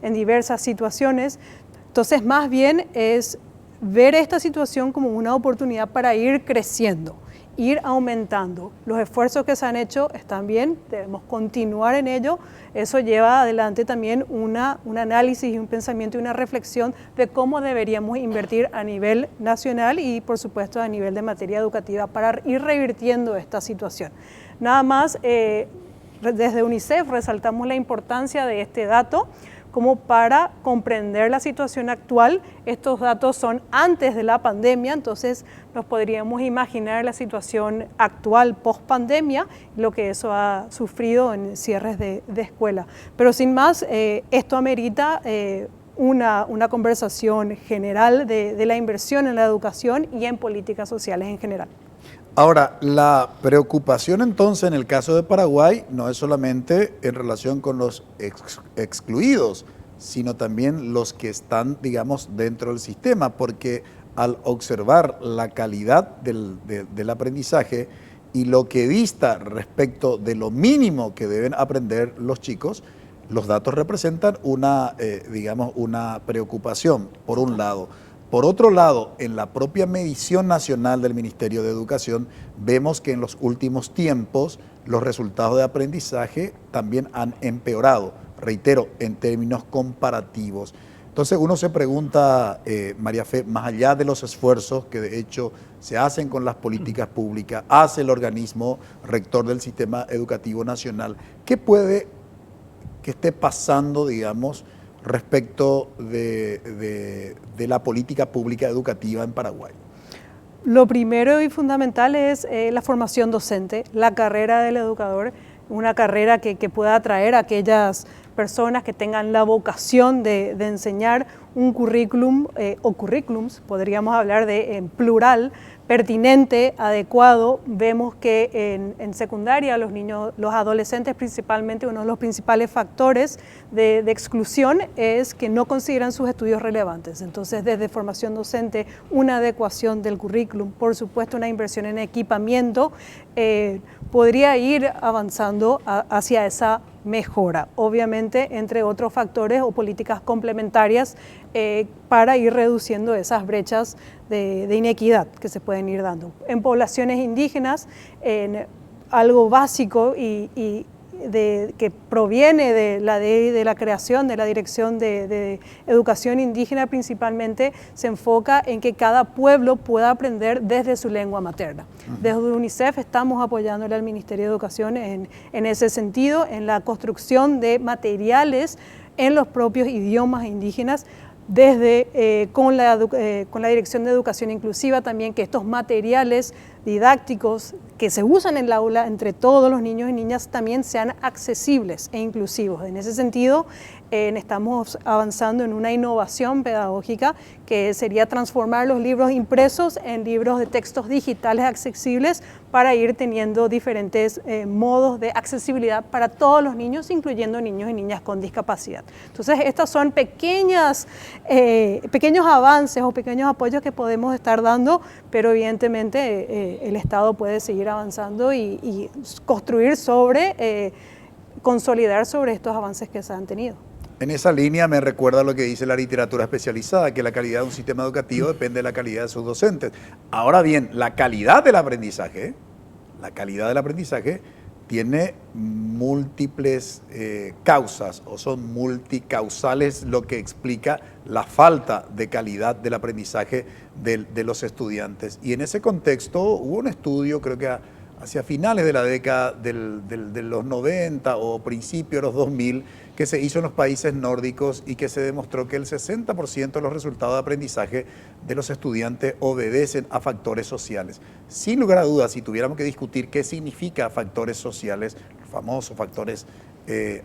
en diversas situaciones. Entonces, más bien es ver esta situación como una oportunidad para ir creciendo, ir aumentando. Los esfuerzos que se han hecho están bien, debemos continuar en ello. Eso lleva adelante también un análisis y un pensamiento y una reflexión de cómo deberíamos invertir a nivel nacional y, por supuesto, a nivel de materia educativa para ir revirtiendo esta situación. Nada más, desde UNICEF resaltamos la importancia de este dato como para comprender la situación actual. Estos datos son antes de la pandemia, entonces nos podríamos imaginar la situación actual post-pandemia, lo que eso ha sufrido en cierres de escuela. Pero sin más, esto amerita una conversación general de la inversión en la educación y en políticas sociales en general. Ahora, la preocupación entonces en el caso de Paraguay no es solamente en relación con los excluidos, sino también los que están, digamos, dentro del sistema, porque al observar la calidad del aprendizaje y lo que dista respecto de lo mínimo que deben aprender los chicos, los datos representan una, digamos, una preocupación, por un lado. Por otro lado, en la propia medición nacional del Ministerio de Educación, vemos que en los últimos tiempos los resultados de aprendizaje también han empeorado, reitero, en términos comparativos. Entonces uno se pregunta, María Fe, más allá de los esfuerzos que de hecho se hacen con las políticas públicas, hace el organismo rector del Sistema Educativo Nacional, ¿qué puede que esté pasando, digamos, respecto de la política pública educativa en Paraguay? Lo primero y fundamental es la formación docente, la carrera del educador, una carrera que pueda atraer a aquellas personas que tengan la vocación de enseñar un currículum o currículums, podríamos hablar de en plural, pertinente, adecuado. Vemos que en secundaria los niños, los adolescentes principalmente, uno de los principales factores de exclusión es que no consideran sus estudios relevantes. Entonces, desde formación docente, una adecuación del currículum, por supuesto una inversión en equipamiento, podría ir avanzando hacia esa mejora, obviamente entre otros factores o políticas complementarias para ir reduciendo esas brechas de inequidad que se pueden ir dando. En poblaciones indígenas, en algo básico que proviene de la creación de la Dirección de Educación Indígena, principalmente se enfoca en que cada pueblo pueda aprender desde su lengua materna. Desde UNICEF estamos apoyándole al Ministerio de Educación en ese sentido, en la construcción de materiales en los propios idiomas indígenas, desde con la Dirección de Educación Inclusiva también, que estos materiales didácticos que se usan en el aula entre todos los niños y niñas también sean accesibles e inclusivos. En ese sentido, estamos avanzando en una innovación pedagógica que sería transformar los libros impresos en libros de textos digitales accesibles para ir teniendo diferentes modos de accesibilidad para todos los niños, incluyendo niños y niñas con discapacidad. Entonces, estos son pequeños avances o pequeños apoyos que podemos estar dando, pero evidentemente el Estado puede seguir avanzando y construir consolidar sobre estos avances que se han tenido. En esa línea me recuerda lo que dice la literatura especializada, que la calidad de un sistema educativo depende de la calidad de sus docentes. Ahora bien, la calidad del aprendizaje tiene múltiples causas o son multicausales, lo que explica la falta de calidad del aprendizaje de los estudiantes. Y en ese contexto hubo un estudio, creo que hacia finales de la década de los 90 o principios de los 2000, que se hizo en los países nórdicos y que se demostró que el 60% de los resultados de aprendizaje de los estudiantes obedecen a factores sociales. Sin lugar a dudas, si tuviéramos que discutir qué significa factores sociales, los famosos factores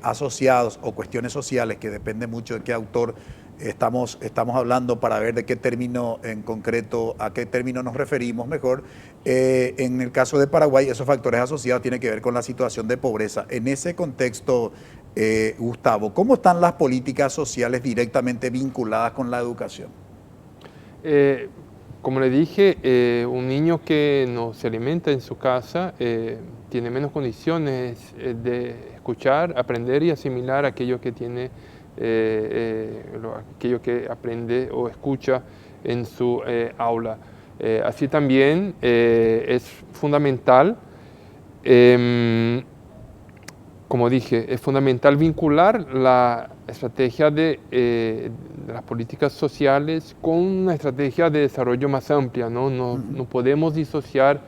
asociados o cuestiones sociales, que depende mucho de qué autor estamos hablando para ver de qué término en concreto, a qué término nos referimos mejor. En el caso de Paraguay, esos factores asociados tienen que ver con la situación de pobreza. En ese contexto, Gustavo, ¿cómo están las políticas sociales directamente vinculadas con la educación? Como le dije, un niño que no se alimenta en su casa tiene menos condiciones de escuchar, aprender y asimilar aquello que tiene, aquello que aprende o escucha en su aula. Así también es fundamental, como dije, es fundamental vincular la estrategia de las políticas sociales con una estrategia de desarrollo más amplia, ¿no? No podemos disociar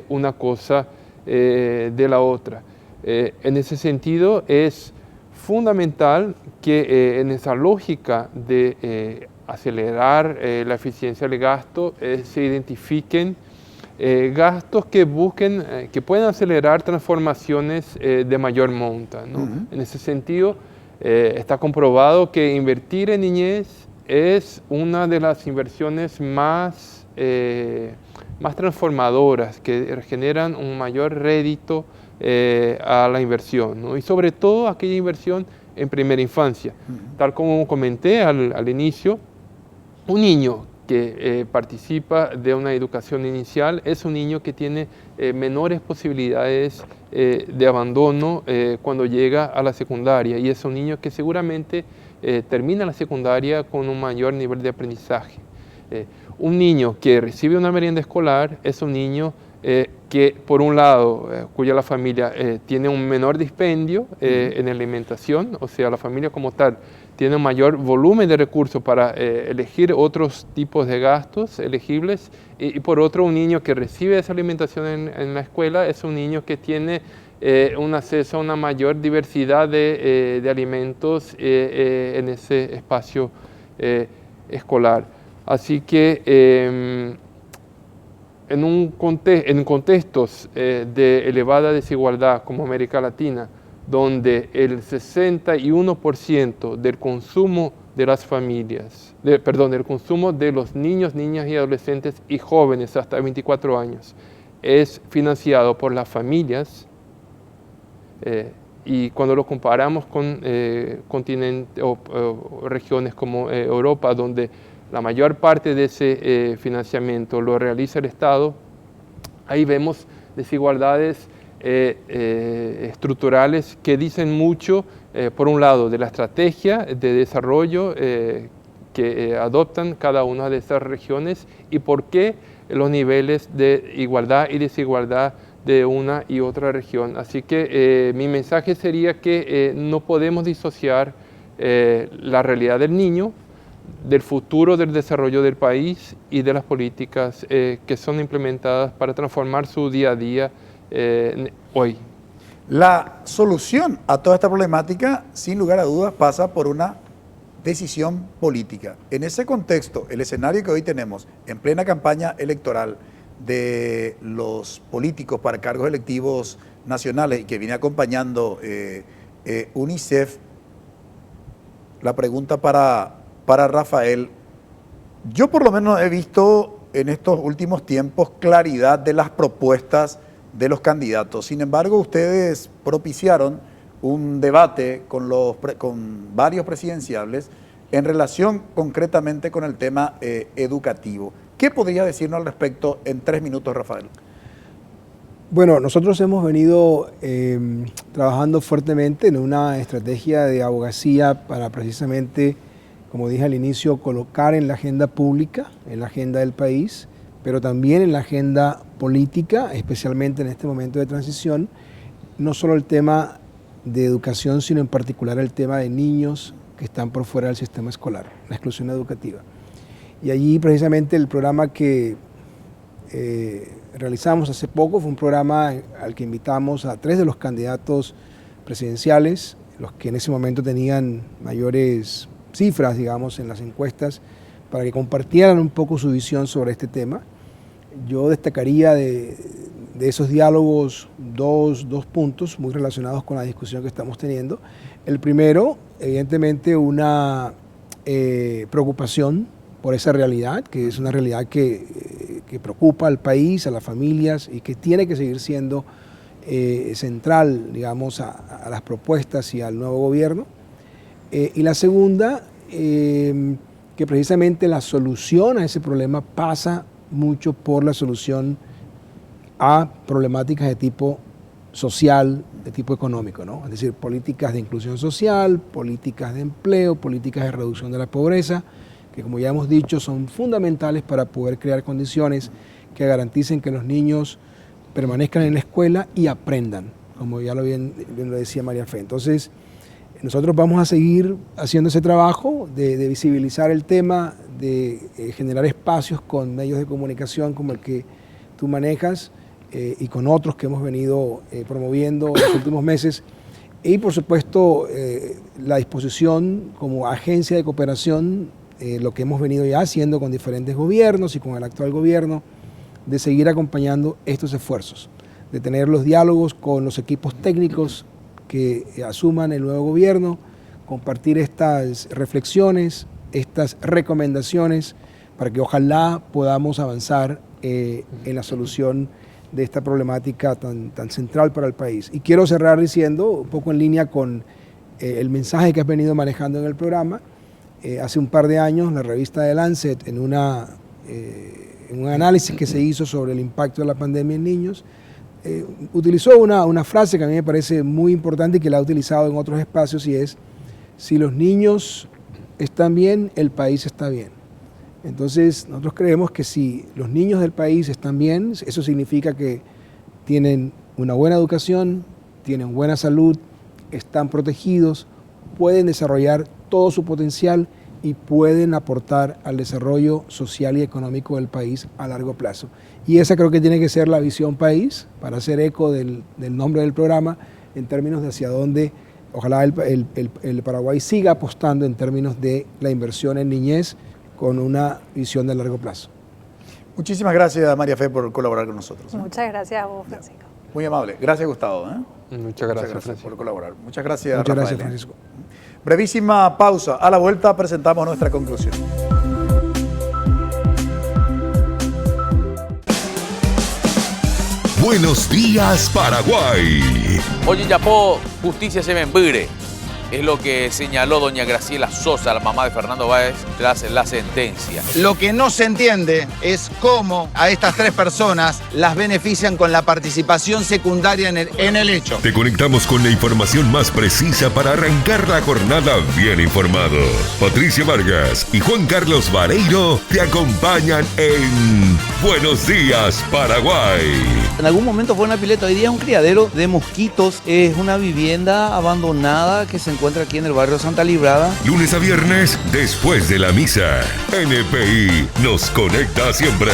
una cosa de la otra. En ese sentido, es fundamental que en esa lógica de acelerar la eficiencia del gasto se identifiquen gastos que busquen, que puedan acelerar transformaciones de mayor monta, ¿no? En ese sentido, está comprobado que invertir en niñez es una de las inversiones más transformadoras, que generan un mayor rédito a la inversión, ¿no? Y sobre todo aquella inversión en primera infancia. Tal como comenté al inicio, un niño que participa de una educación inicial es un niño que tiene menores posibilidades de abandono cuando llega a la secundaria, y es un niño que seguramente termina la secundaria con un mayor nivel de aprendizaje. Un niño que recibe una merienda escolar es un niño que, por un lado, cuya la familia tiene un menor dispendio en alimentación, o sea, la familia como tal tiene un mayor volumen de recursos para elegir otros tipos de gastos elegibles, y por otro, un niño que recibe esa alimentación en la escuela es un niño que tiene un acceso a una mayor diversidad de alimentos en ese espacio escolar. Así que en contextos de elevada desigualdad como América Latina, donde el 61% del consumo de las familias, del consumo de los niños, niñas y adolescentes y jóvenes hasta 24 años es financiado por las familias, y cuando lo comparamos con continentes o regiones como Europa, donde la mayor parte de ese financiamiento lo realiza el Estado, ahí vemos desigualdades estructurales que dicen mucho, por un lado, de la estrategia de desarrollo que adoptan cada una de estas regiones, y por qué los niveles de igualdad y desigualdad de una y otra región. Así que mi mensaje sería que no podemos disociar la realidad del niño del futuro del desarrollo del país y de las políticas que son implementadas para transformar su día a día hoy. La solución a toda esta problemática, sin lugar a dudas, pasa por una decisión política. En ese contexto, el escenario que hoy tenemos en plena campaña electoral de los políticos para cargos electivos nacionales y que viene acompañando UNICEF, la pregunta para Rafael: yo por lo menos he visto en estos últimos tiempos claridad de las propuestas de los candidatos. Sin embargo, ustedes propiciaron un debate con varios presidenciables en relación concretamente con el tema educativo. ¿Qué podría decirnos al respecto en 3 minutos, Rafael? Bueno, nosotros hemos venido trabajando fuertemente en una estrategia de abogacía para precisamente, como dije al inicio, colocar en la agenda pública, en la agenda del país, pero también en la agenda política, especialmente en este momento de transición, no solo el tema de educación, sino en particular el tema de niños que están por fuera del sistema escolar, la exclusión educativa. Y allí precisamente el programa que realizamos hace poco fue un programa al que invitamos a 3 de los candidatos presidenciales, los que en ese momento tenían mayores cifras, digamos, en las encuestas, para que compartieran un poco su visión sobre este tema. Yo destacaría de esos diálogos dos puntos muy relacionados con la discusión que estamos teniendo. El primero, evidentemente, una preocupación por esa realidad, que es una realidad que preocupa al país, a las familias, y que tiene que seguir siendo central, digamos, a las propuestas y al nuevo gobierno. Y la segunda, que precisamente la solución a ese problema pasa mucho por la solución a problemáticas de tipo social, de tipo económico, ¿no? Es decir, políticas de inclusión social, políticas de empleo, políticas de reducción de la pobreza, que como ya hemos dicho son fundamentales para poder crear condiciones que garanticen que los niños permanezcan en la escuela y aprendan, como ya bien lo decía María Fe. Entonces, nosotros vamos a seguir haciendo ese trabajo de visibilizar el tema, de generar espacios con medios de comunicación como el que tú manejas y con otros que hemos venido promoviendo en los últimos meses. Y por supuesto, la disposición como agencia de cooperación, lo que hemos venido ya haciendo con diferentes gobiernos y con el actual gobierno, de seguir acompañando estos esfuerzos, de tener los diálogos con los equipos técnicos que asuman el nuevo gobierno, compartir estas reflexiones, estas recomendaciones, para que ojalá podamos avanzar en la solución de esta problemática tan central para el país. Y quiero cerrar diciendo, un poco en línea con el mensaje que has venido manejando en el programa. Hace un par de años la revista The Lancet, en un análisis que se hizo sobre el impacto de la pandemia en niños, utilizó una frase que a mí me parece muy importante y que la ha utilizado en otros espacios, y es: si los niños están bien, el país está bien. Entonces nosotros creemos que si los niños del país están bien, eso significa que tienen una buena educación, tienen buena salud, están protegidos, pueden desarrollar todo su potencial y pueden aportar al desarrollo social y económico del país a largo plazo. Y esa creo que tiene que ser la visión país, para hacer eco del nombre del programa, en términos de hacia dónde ojalá el Paraguay siga apostando en términos de la inversión en niñez con una visión de largo plazo. Muchísimas gracias, María Fe, por colaborar con nosotros. Muchas gracias a vos, Francisco. Muy amable. Gracias, Gustavo. Muchas gracias por colaborar. Muchas gracias, Muchas Rafael. gracias, Francisco. Brevísima pausa. A la vuelta presentamos nuestra conclusión. Buenos días, Paraguay. Oye, Yapó, justicia se membure. Es lo que señaló doña Graciela Sosa, la mamá de Fernando Báez, tras la sentencia. Lo que no se entiende es cómo a estas tres personas las benefician con la participación secundaria en el hecho. Te conectamos con la información más precisa para arrancar la jornada bien informado. Patricia Vargas y Juan Carlos Vareiro te acompañan en Buenos Días, Paraguay. En algún momento fue una pileta, hoy día es un criadero de mosquitos. Es una vivienda abandonada que se encuentra aquí en el barrio Santa Librada. Lunes a viernes, después de la misa, NPI nos conecta siempre.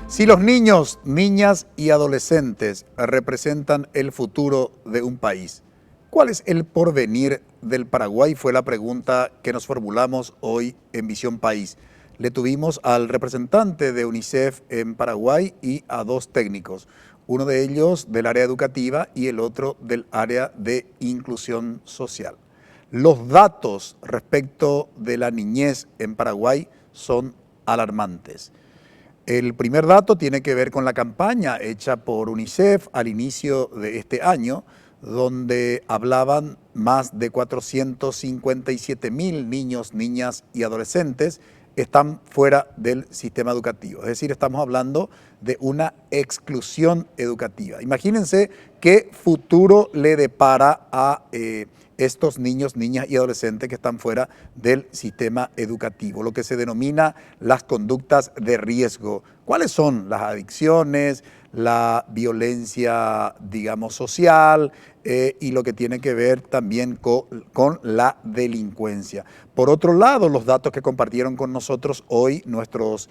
Si los niños, niñas y adolescentes representan el futuro de un país, ¿cuál es el porvenir del Paraguay? Fue la pregunta que nos formulamos hoy en Visión País. Le tuvimos al representante de UNICEF en Paraguay y a dos técnicos, uno de ellos del área educativa y el otro del área de inclusión social. Los datos respecto de la niñez en Paraguay son alarmantes. El primer dato tiene que ver con la campaña hecha por UNICEF al inicio de este año, donde hablaban más de 457.000 niños, niñas y adolescentes están fuera del sistema educativo. Es decir, estamos hablando de una exclusión educativa. Imagínense qué futuro le depara a estos niños, niñas y adolescentes que están fuera del sistema educativo, lo que se denomina las conductas de riesgo. ¿Cuáles son? Las adicciones, la violencia, digamos, social y lo que tiene que ver también con la delincuencia. Por otro lado, los datos que compartieron con nosotros hoy nuestros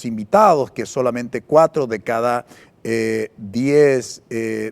invitados, que solamente 4 de cada 10,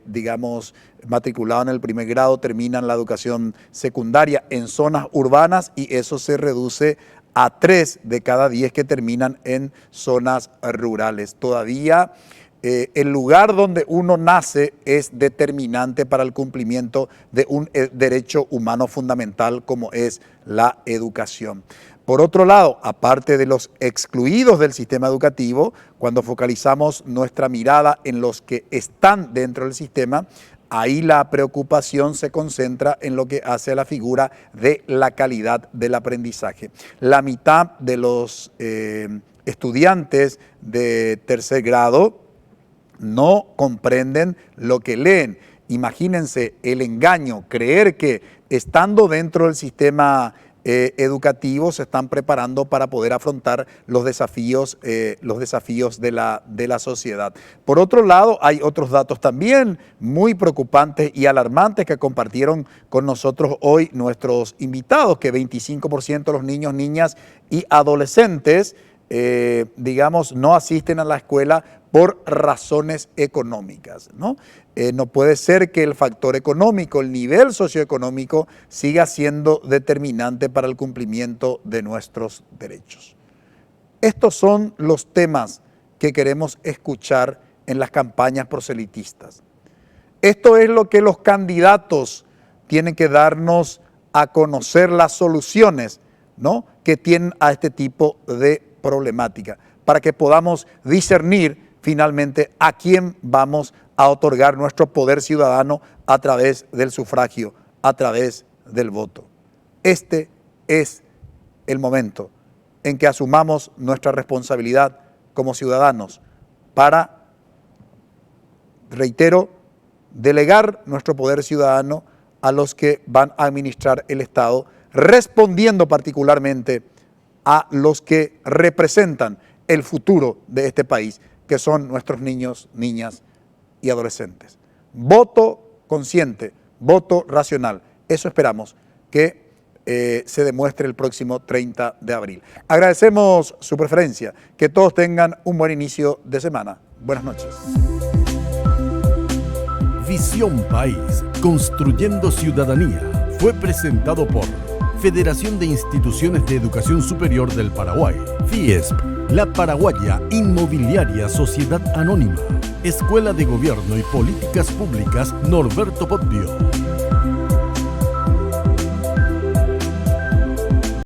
digamos, matriculados en el primer grado terminan la educación secundaria en zonas urbanas, y eso se reduce a 3 de cada 10 que terminan en zonas rurales. Todavía el lugar donde uno nace es determinante para el cumplimiento de un derecho humano fundamental como es la educación. Por otro lado, aparte de los excluidos del sistema educativo, cuando focalizamos nuestra mirada en los que están dentro del sistema, ahí la preocupación se concentra en lo que hace a la figura de la calidad del aprendizaje. La mitad de los estudiantes de tercer grado no comprenden lo que leen. Imagínense el engaño, creer que estando dentro del sistema educativo se están preparando para poder afrontar los desafíos de la sociedad. Por otro lado, hay otros datos también muy preocupantes y alarmantes que compartieron con nosotros hoy nuestros invitados, que 25% de los niños, niñas y adolescentes digamos, no asisten a la escuela por razones económicas, ¿no? No puede ser que el factor económico, el nivel socioeconómico, siga siendo determinante para el cumplimiento de nuestros derechos. Estos son los temas que queremos escuchar en las campañas proselitistas. Esto es lo que los candidatos tienen que darnos a conocer, las soluciones, ¿no?, que tienen a este tipo de problemática, para que podamos discernir finalmente a quién vamos a otorgar nuestro poder ciudadano a través del sufragio, a través del voto. Este es el momento en que asumamos nuestra responsabilidad como ciudadanos para, reitero, delegar nuestro poder ciudadano a los que van a administrar el Estado, respondiendo particularmente a los que representan el futuro de este país, que son nuestros niños, niñas y adolescentes. Voto consciente, voto racional. Eso esperamos que se demuestre el próximo 30 de abril. Agradecemos su preferencia. Que todos tengan un buen inicio de semana. Buenas noches. Visión País, construyendo ciudadanía, fue presentado por Federación de Instituciones de Educación Superior del Paraguay, FIESP, La Paraguaya Inmobiliaria Sociedad Anónima, Escuela de Gobierno y Políticas Públicas Norberto Bobbio.